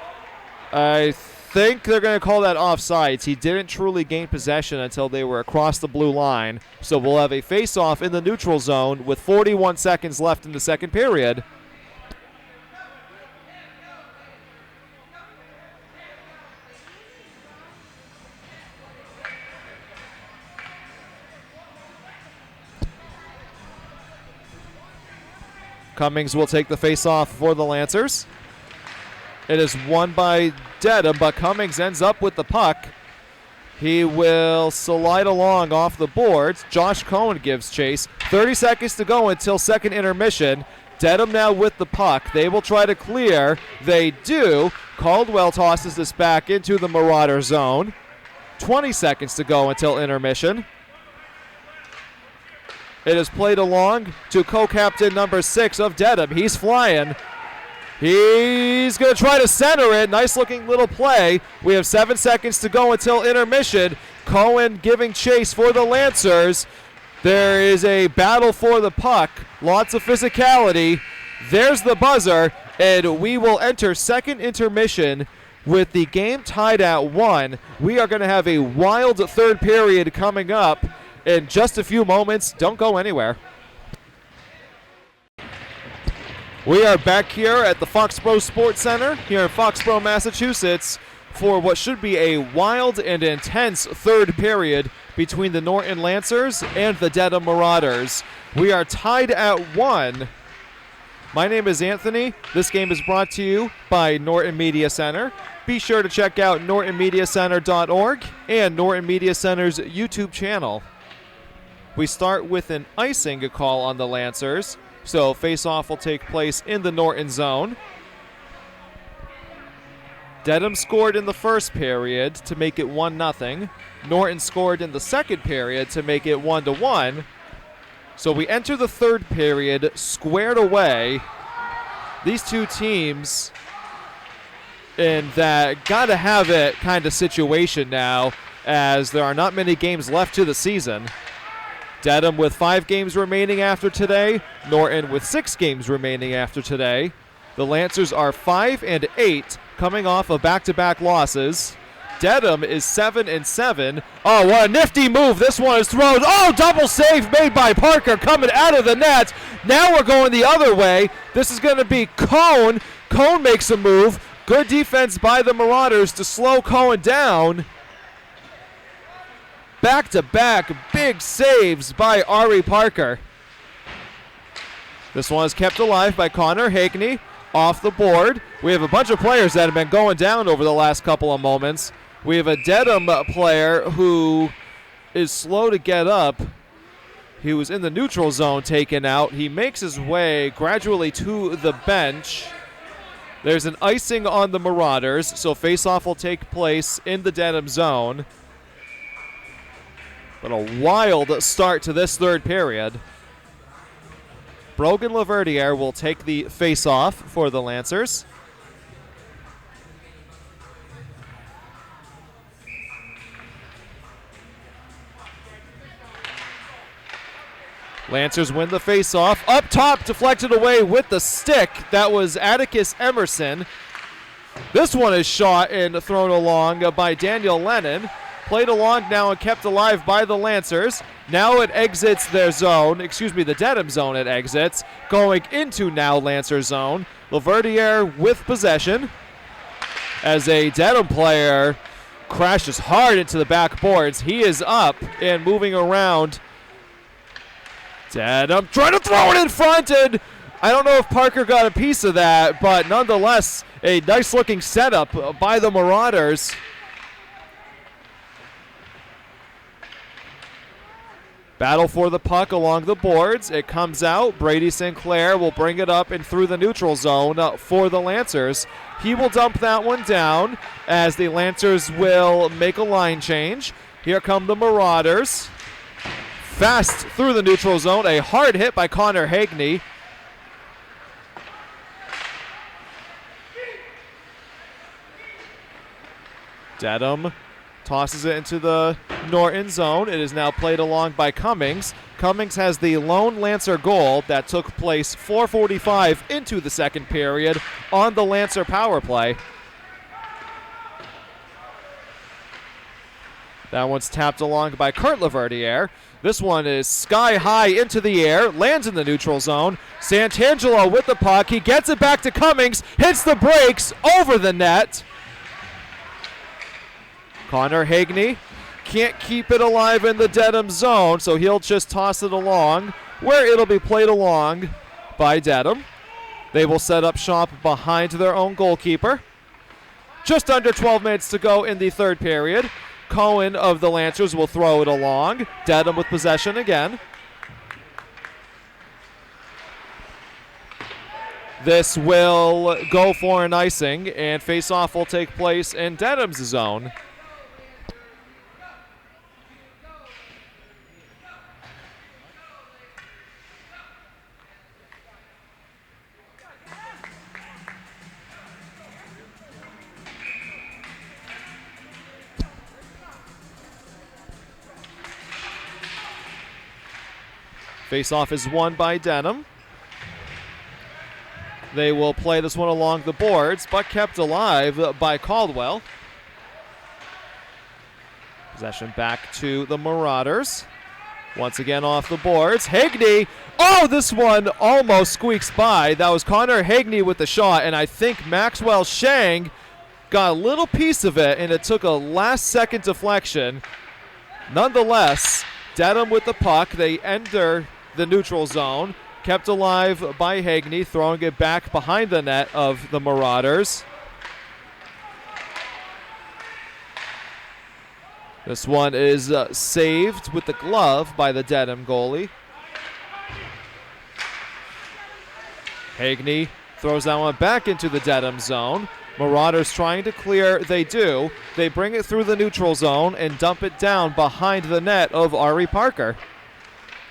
I think they're going to call that offsides. He didn't truly gain possession until they were across the blue line. So we'll have a face-off in the neutral zone with 41 seconds left in the second period. Cummings will take the face-off for the Lancers. It is won by Dedham, but Cummings ends up with the puck. He will slide along off the boards. Josh Cohen gives chase. 30 seconds to go until second intermission. Dedham now with the puck. They will try to clear. They do. Caldwell tosses this back into the Marauder zone. 20 seconds to go until intermission. It is played along to co-captain number 6 of Dedham. He's flying. He's going to try to center it. Nice looking little play. We have 7 seconds to go until intermission. Cohen giving chase for the Lancers. There is a battle for the puck. Lots of physicality. There's the buzzer, and we will enter second intermission with the game tied at 1. We are going to have a wild third period coming up in just a few moments. Don't go anywhere. We are back here at the Foxborough Sports Center here in Foxborough, Massachusetts for what should be a wild and intense third period between the Norton Lancers and the Dedham Marauders. We are tied at 1. My name is Anthony. This game is brought to you by Norton Media Center. Be sure to check out nortonmediacenter.org and Norton Media Center's YouTube channel. We start with an icing call on the Lancers, so face-off will take place in the Norton zone. Dedham scored in the first period to make it 1-0. Norton scored in the second period to make it 1-1. So we enter the third period squared away. These two teams in that gotta have it kind of situation now, as there are not many games left to the season. Dedham with 5 games remaining after today, Norton with 6 games remaining after today. The Lancers are 5-8, coming off of back-to-back losses. Dedham is 7-7. Oh, what a nifty move. This one is thrown. Oh, double save made by Parker coming out of the net. Now we're going the other way. This is going to be Cone. Cone makes a move. Good defense by the Marauders to slow Cohen down. Back-to-back big saves by Ari Parker. This one is kept alive by Connor Hagney off the board. We have a bunch of players that have been going down over the last couple of moments. We have a Dedham player who is slow to get up. He was in the neutral zone taken out. He makes his way gradually to the bench. There's an icing on the Marauders, so face-off will take place in the Dedham zone. But a wild start to this third period. Brogan Laverdiere will take the face-off for the Lancers. Lancers win the face-off. Up top, deflected away with the stick. That was Atticus Emerson. This one is shot and thrown along by Daniel Lennon. Played along now and kept alive by the Lancers. Now it exits their zone. The Dedham zone it exits. Going into now Lancer zone. Laverdiere with possession. As a Dedham player crashes hard into the backboards. He is up and moving around. Dedham trying to throw it in front, and I don't know if Parker got a piece of that, but nonetheless, a nice looking setup by the Marauders. Battle for the puck along the boards. It comes out. Brady Sinclair will bring it up and through the neutral zone for the Lancers. He will dump that one down as the Lancers will make a line change. Here come the Marauders. Fast through the neutral zone. A hard hit by Connor Hagney. Dedham tosses it into the Norton zone. It is now played along by Cummings. Cummings has the lone Lancer goal that took place 4:45 into the second period on the Lancer power play. That one's tapped along by Kurt Laverdiere. This one is sky high into the air, lands in the neutral zone. Santangelo with the puck. He gets it back to Cummings, hits the brakes over the net. Connor Hagney can't keep it alive in the Dedham zone, so he'll just toss it along where it'll be played along by Dedham. They will set up shop behind their own goalkeeper. Just under 12 minutes to go in the third period. Cohen of the Lancers will throw it along. Dedham with possession again. This will go for an icing, and face-off will take place in Dedham's zone. Face-off is won by Dedham. They will play this one along the boards, but kept alive by Caldwell. Possession back to the Marauders. Once again off the boards. Hagney. Oh, this one almost squeaks by. That was Connor Hagney with the shot, and I think Maxwell Shang got a little piece of it, and it took a last-second deflection. Nonetheless, Dedham with the puck. They enter the neutral zone. Kept alive by Hagney, throwing it back behind the net of the Marauders. This one is saved with the glove by the Dedham goalie. Hagney throws that one back into the Dedham zone. Marauders trying to clear. They do. They bring it through the neutral zone and dump it down behind the net of Ari Parker.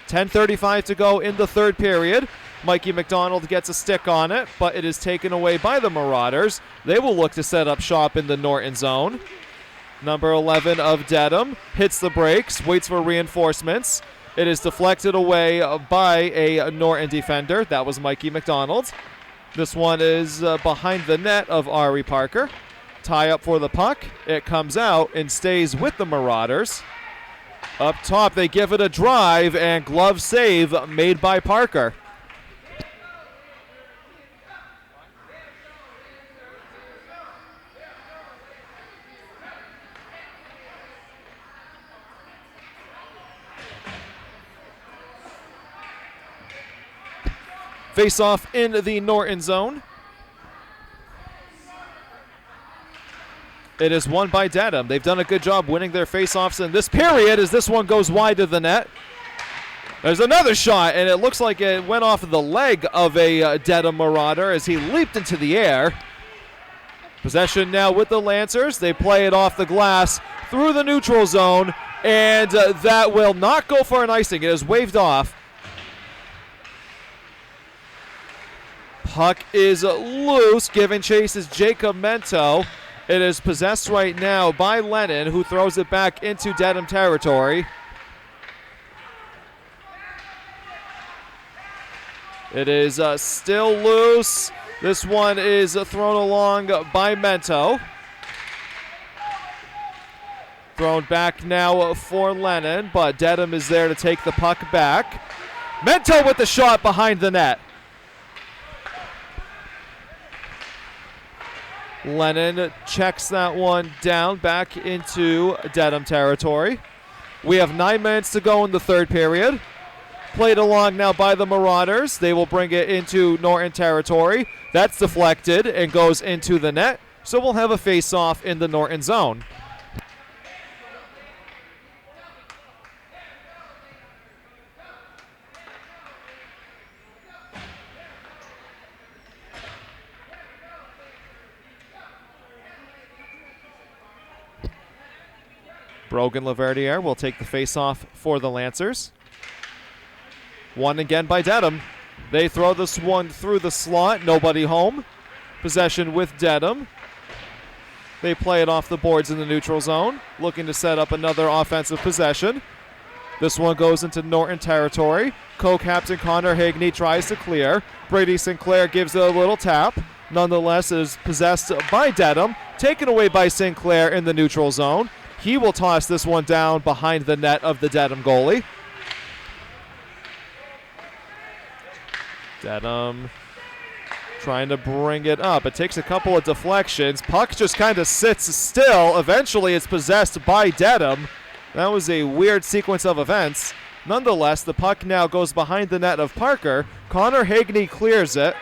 10:35 to go in the third period. Mikey McDonald gets a stick on it, but it is taken away by the Marauders. They will look to set up shop in the Norton zone. Number 11 of Dedham hits the brakes, waits for reinforcements. It is deflected away by a Norton defender. That was Mikey McDonald. This one is behind the net of Ari Parker. Tie up for the puck. It comes out and stays with the Marauders. Up top, they give it a drive, and glove save made by Parker. Face-off in the Norton zone. It is won by Dedham. They've done a good job winning their face-offs in this period as this one goes wide of the net. There's another shot, and it looks like it went off of the leg of a Dedham Marauder as he leaped into the air. Possession now with the Lancers. They play it off the glass through the neutral zone, and that will not go for an icing. It is waved off. Puck is loose. Giving chase is Jacob Mento. It is possessed right now by Lennon, who throws it back into Dedham territory. It is still loose. This one is thrown along by Mento. Thrown back now for Lennon, but Dedham is there to take the puck back. Mento with the shot behind the net. Lennon checks that one down back into Dedham territory. We have 9 minutes to go in the third period. Played along now by the Marauders. They will bring it into Norton territory. That's deflected and goes into the net. So we'll have a face-off in the Norton zone. Brogan Laverdiere will take the face-off for the Lancers. One again by Dedham. They throw this one through the slot. Nobody home. Possession with Dedham. They play it off the boards in the neutral zone, looking to set up another offensive possession. This one goes into Norton territory. Co-captain Connor Hagney tries to clear. Brady Sinclair gives it a little tap. Nonetheless, is possessed by Dedham. Taken away by Sinclair in the neutral zone. He will toss this one down behind the net of the Dedham goalie. Dedham trying to bring it up. It takes a couple of deflections. Puck just kind of sits still. Eventually it's possessed by Dedham. That was a weird sequence of events. Nonetheless, the puck now goes behind the net of Parker. Connor Hagney clears it.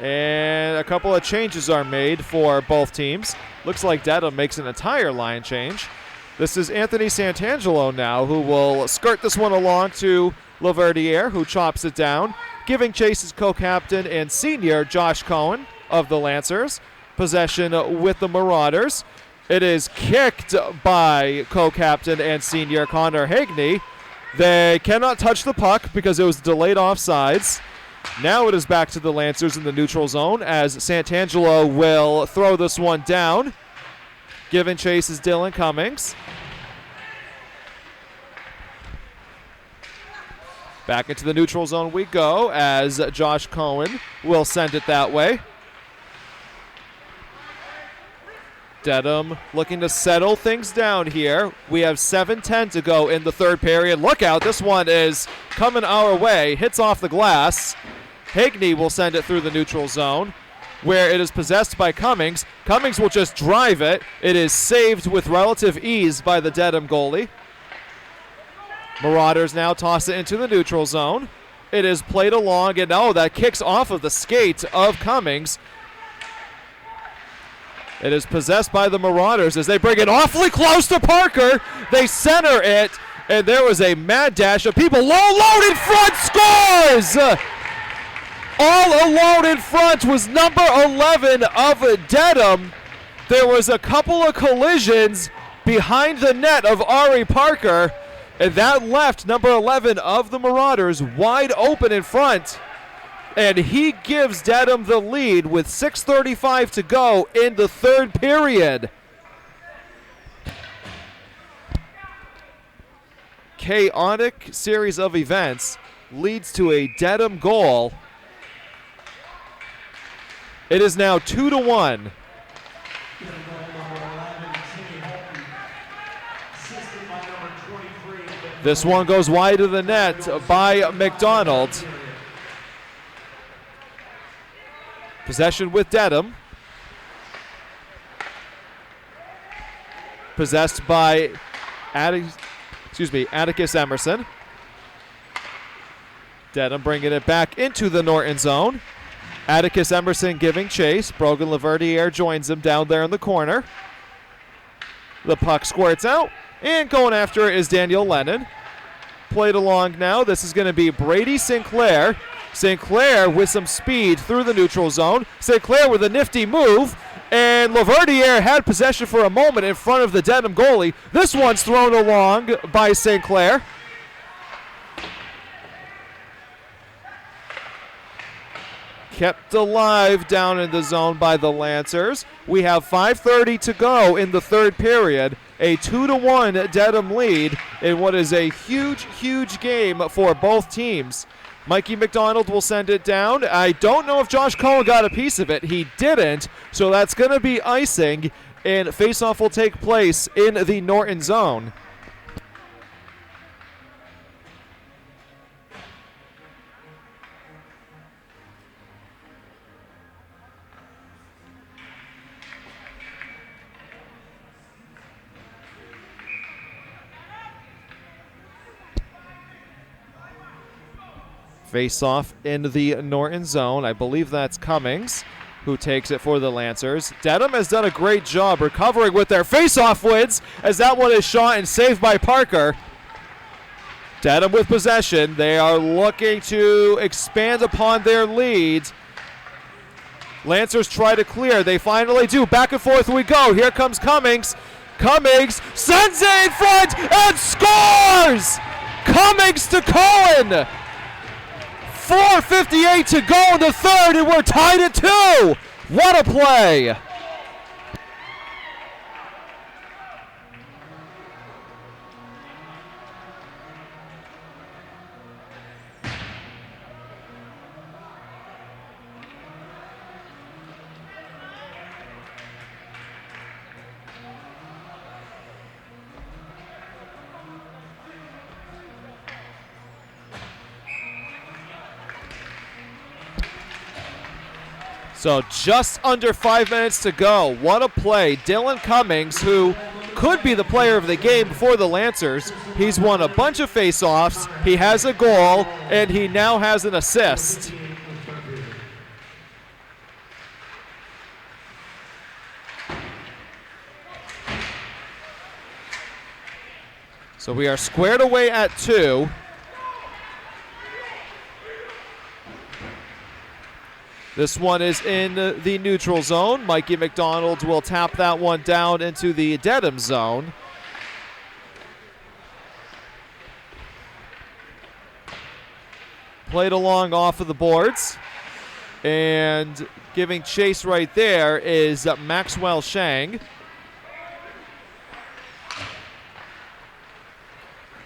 And a couple of changes are made for both teams. Looks like Dedham makes an entire line change. This is Anthony Santangelo now, who will skirt this one along to Laverdiere, who chops it down. Giving chase is co-captain and senior Josh Cohen of the Lancers. Possession with the Marauders. It is kicked by co-captain and senior Connor Hagney. They cannot touch the puck because it was delayed offsides. Now it is back to the Lancers in the neutral zone as Santangelo will throw this one down. Giving chase is Dylan Cummings. Back into the neutral zone we go as Josh Cohen will send it that way. Dedham looking to settle things down here. We have 7:10 to go in the third period. Look out, this one is coming our way. Hits off the glass. Higney will send it through the neutral zone where it is possessed by Cummings. Cummings will just drive it. It is saved with relative ease by the Dedham goalie. Marauders now toss it into the neutral zone. It is played along, and that kicks off of the skate of Cummings. It is possessed by the Marauders as they bring it awfully close to Parker. They center it, and there was a mad dash of people. Low load in front, scores! All alone in front was number 11 of Dedham. There was a couple of collisions behind the net of Ari Parker, and that left number 11 of the Marauders wide open in front. And he gives Dedham the lead with 6:35 to go in the third period. Chaotic series of events leads to a Dedham goal. It is now 2-1. This one goes wide of the net by McDonald. Possession with Dedham. Possessed by Atticus Emerson. Dedham bringing it back into the Norton zone. Atticus Emerson giving chase. Brogan Laverdiere joins him down there in the corner. The puck squirts out, and going after it is Daniel Lennon. Played along now. This is going to be Brady Sinclair. Sinclair with some speed through the neutral zone. Sinclair with a nifty move, and Laverdiere had possession for a moment in front of the Dedham goalie. This one's thrown along by Sinclair. Kept alive down in the zone by the Lancers. We have 5:30 to go in the third period. A 2-1 Dedham lead in what is a huge, huge game for both teams. Mikey McDonald will send it down. I don't know if Josh Cohen got a piece of it. He didn't, so that's going to be icing, and faceoff will take place in the Norton zone. Face-off in the Norton zone. I believe that's Cummings who takes it for the Lancers. Dedham has done a great job recovering with their face-off wins as that one is shot and saved by Parker. Dedham with possession. They are looking to expand upon their lead. Lancers try to clear. They finally do. Back and forth we go. Here comes Cummings. Cummings sends it in front and scores! Cummings to Cohen! 4:58 to go in the third, and we're tied at 2. What a play! So just under 5 minutes to go. What a play. Dylan Cummings, who could be the player of the game for the Lancers. He's won a bunch of face-offs. He has a goal, and he now has an assist. So we are squared away at 2. This one is in the neutral zone. Mikey McDonald will tap that one down into the Dedham zone. Played along off of the boards. And giving chase right there is Maxwell Shang.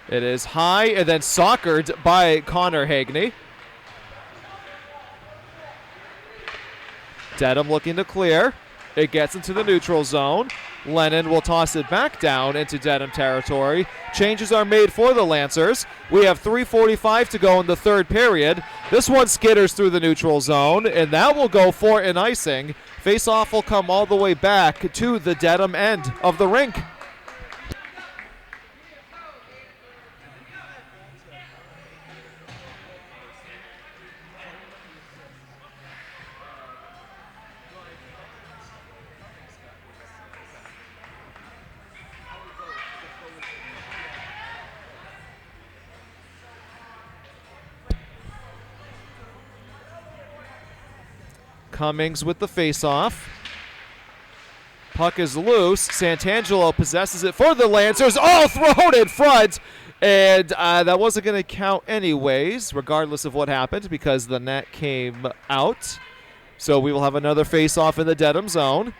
It is high and then soccered by Connor Hagney. Dedham looking to clear. It gets into the neutral zone. Lennon will toss it back down into Dedham territory. Changes are made for the Lancers. We have 3:45 to go in the third period. This one skitters through the neutral zone, and that will go for an icing. Face-off will come all the way back to the Dedham end of the rink. Cummings with the face-off. Puck is loose. Santangelo possesses it for the Lancers. Oh, thrown in front. And that wasn't going to count anyways, regardless of what happened, because the net came out. So we will have another face-off in the Dedham zone.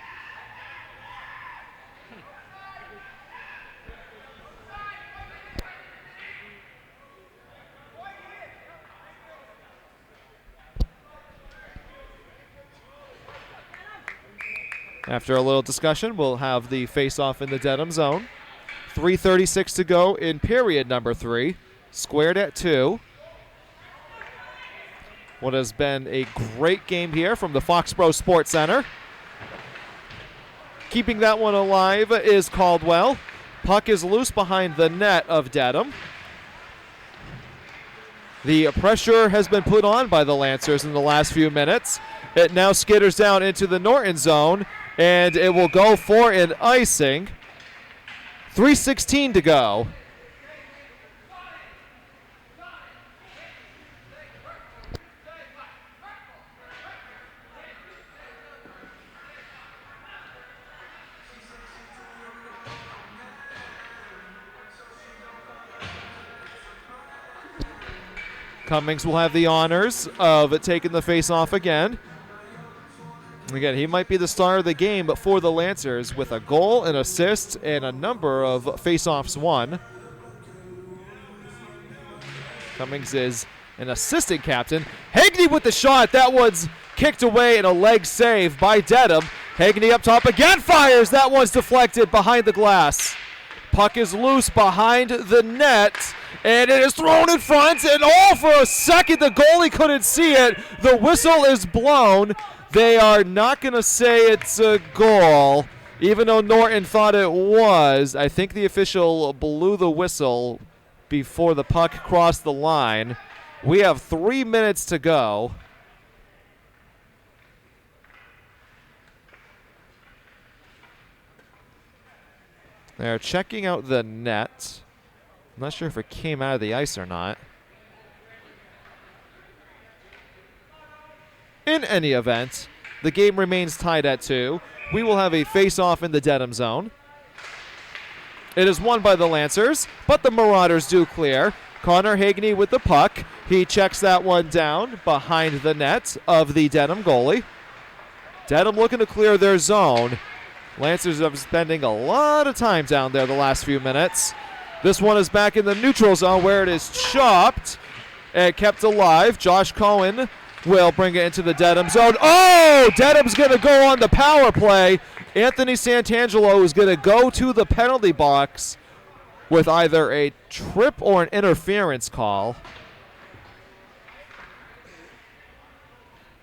After a little discussion, we'll have the face-off in the Dedham zone. 3:36 to go in period number 3. Squared at 2. What has been a great game here from the Foxborough Sports Center. Keeping that one alive is Caldwell. Puck is loose behind the net of Dedham. The pressure has been put on by the Lancers in the last few minutes. It now skitters down into the Norton zone, and it will go for an icing. 3:16 to go. Cummings will have the honors of taking the face-off again. Again, he might be the star of the game for the Lancers with a goal, an assist, and a number of face-offs won. Cummings is an assistant captain. Hagney with the shot. That one's kicked away and a leg save by Dedham. Hagney up top again, fires. That one's deflected behind the glass. Puck is loose behind the net, and it is thrown in front, and for a second the goalie couldn't see it. The whistle is blown. They are not going to say it's a goal, even though Norton thought it was. I think the official blew the whistle before the puck crossed the line. We have 3 minutes to go. They're checking out the net. I'm not sure if it came out of the ice or not. In any event, the game remains tied at 2. We will have a face-off in the Dedham zone. It is won by the Lancers, but the Marauders do clear. Connor Hagney with the puck. He checks that one down behind the net of the Dedham goalie. Dedham looking to clear their zone. Lancers have been spending a lot of time down there the last few minutes. This one is back in the neutral zone where it is chopped and kept alive. Josh Cohen will bring it into the Dedham zone. Oh, Dedham's going to go on the power play. Anthony Santangelo is going to go to the penalty box with either a trip or an interference call.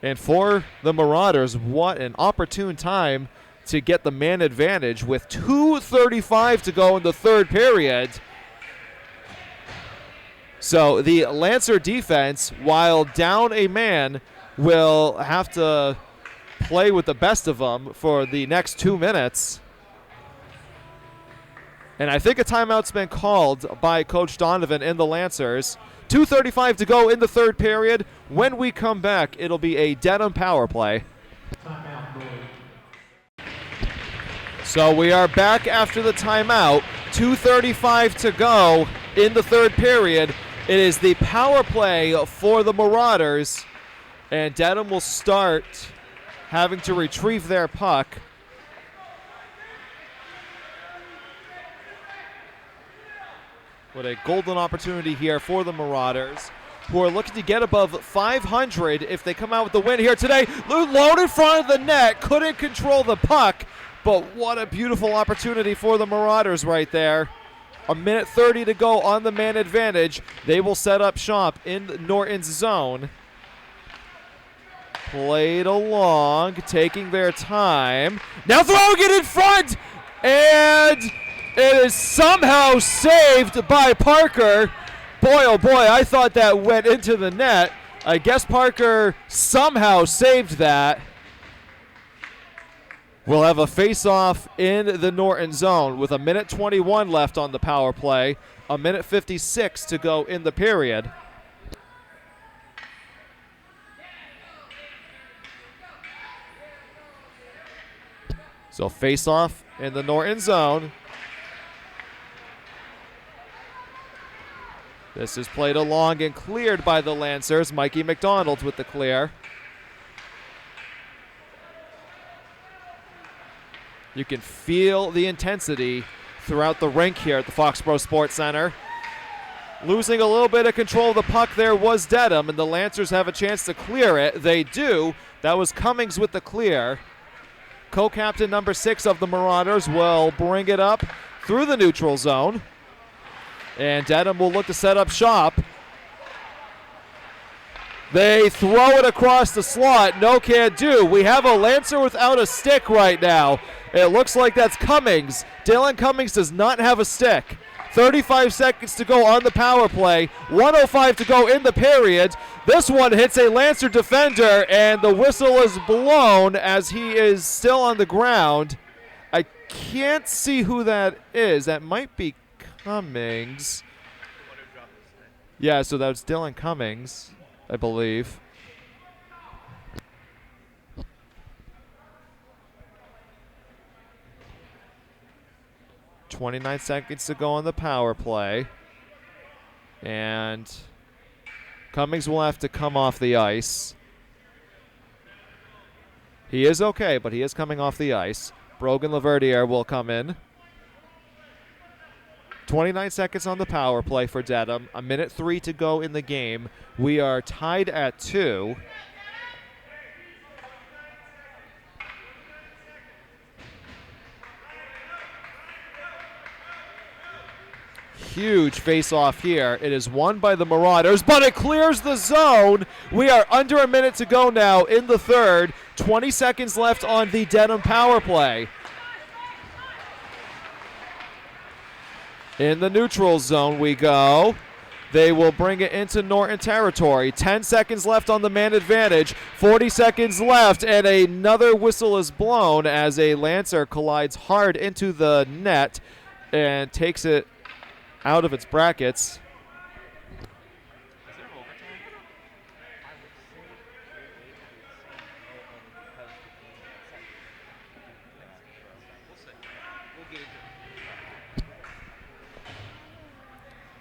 And for the Marauders, what an opportune time to get the man advantage with 2:35 to go in the third period. So the Lancer defense, while down a man, will have to play with the best of them for the next 2 minutes. And I think a timeout's been called by Coach Donovan and the Lancers. 2:35 to go in the third period. When we come back, it'll be a Dedham power play. So we are back after the timeout. 2:35 to go in the third period. It is the power play for the Marauders, and Dedham will start having to retrieve their puck. What a golden opportunity here for the Marauders, who are looking to get above 500 if they come out with the win here today. Low in front of the net, couldn't control the puck, but what a beautiful opportunity for the Marauders right there. A minute 30 to go on the man advantage. They will set up shop in Norton's zone. Played along, taking their time. Now throwing it in front, and it is somehow saved by Parker. Boy, oh boy, I thought that went into the net. I guess Parker somehow saved that. We'll have a face-off in the Norton zone with a minute 21 left on the power play, a minute 56 to go in the period. So face-off in the Norton zone. This is played along and cleared by the Lancers. Mikey McDonald with the clear. You can feel the intensity throughout the rink here at the Foxborough Sports Center. Losing a little bit of control of the puck there was Dedham, and the Lancers have a chance to clear it. They do. That was Cummings with the clear. Co-captain number 6 of the Marauders will bring it up through the neutral zone. And Dedham will look to set up shop. They throw it across the slot. No can do. We have a Lancer without a stick right now. It looks like that's Cummings. Dylan Cummings does not have a stick. 35 seconds to go on the power play. 1:05 to go in the period. This one hits a Lancer defender, and the whistle is blown as he is still on the ground. I can't see who that is. That might be Cummings. Yeah, so that was Dylan Cummings, I believe. .29 seconds to go on the power play. And Cummings will have to come off the ice. He is okay, but he is coming off the ice. Brogan Laverdiere will come in. 29 seconds on the power play for Dedham. A minute 3 to go in the game. We are tied at 2. Huge face-off here. It is won by the Marauders, but it clears the zone. We are under a minute to go now in the third. 20 seconds left on the Dedham power play. In the neutral zone we go. They will bring it into Norton territory. 10 seconds left on the man advantage. 40 seconds left, and another whistle is blown as a Lancer collides hard into the net and takes it out of its brackets.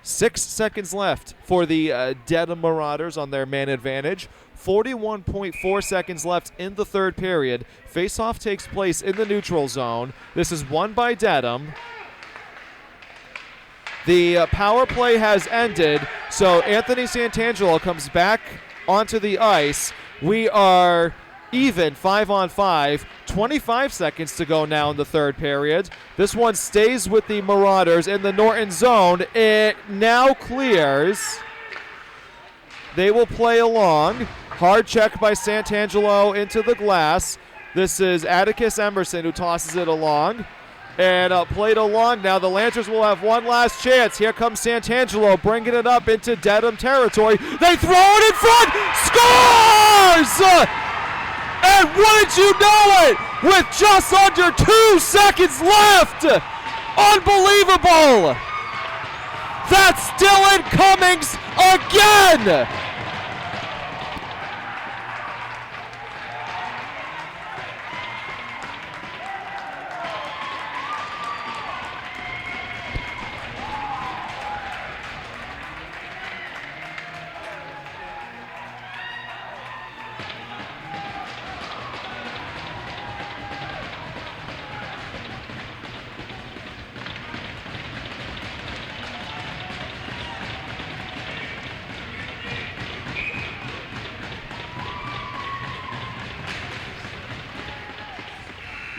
Six seconds left for the Dedham Marauders on their man advantage. 41.4 seconds left in the third period. Face-off takes place in the neutral zone. This is won by Dedham. The power play has ended, so Anthony Santangelo comes back onto the ice. We are even 5-on-5. 25 seconds to go now in the third period. This one stays with the Marauders in the Norton zone. It now clears. They will play along. Hard check by Santangelo into the glass. This is Atticus Emerson who tosses it along. And played along now. The Lancers will have one last chance. Here comes Santangelo bringing it up into Dedham territory. They throw it in front. Scores! And wouldn't you know it, with just under 2 seconds left. Unbelievable. That's Dylan Cummings again.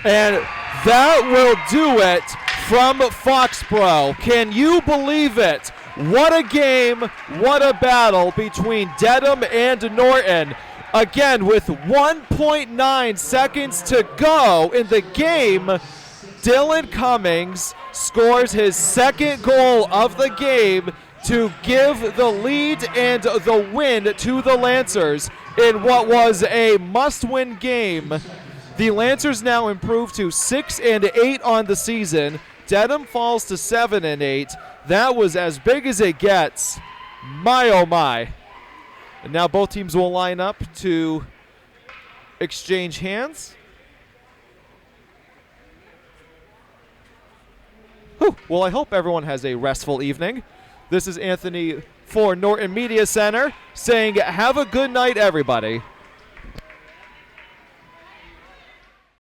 And that will do it from Foxborough. Can you believe it? What a game, what a battle between Dedham and Norton. Again, with 1.9 seconds to go in the game, Dylan Cummings scores his second goal of the game to give the lead and the win to the Lancers in what was a must-win game. The Lancers now improve to 6-8 on the season. Dedham falls to 7-8. That was as big as it gets. My oh my. And now both teams will line up to exchange hands. Whew. Well, I hope everyone has a restful evening. This is Anthony for Norton Media Center saying have a good night, everybody.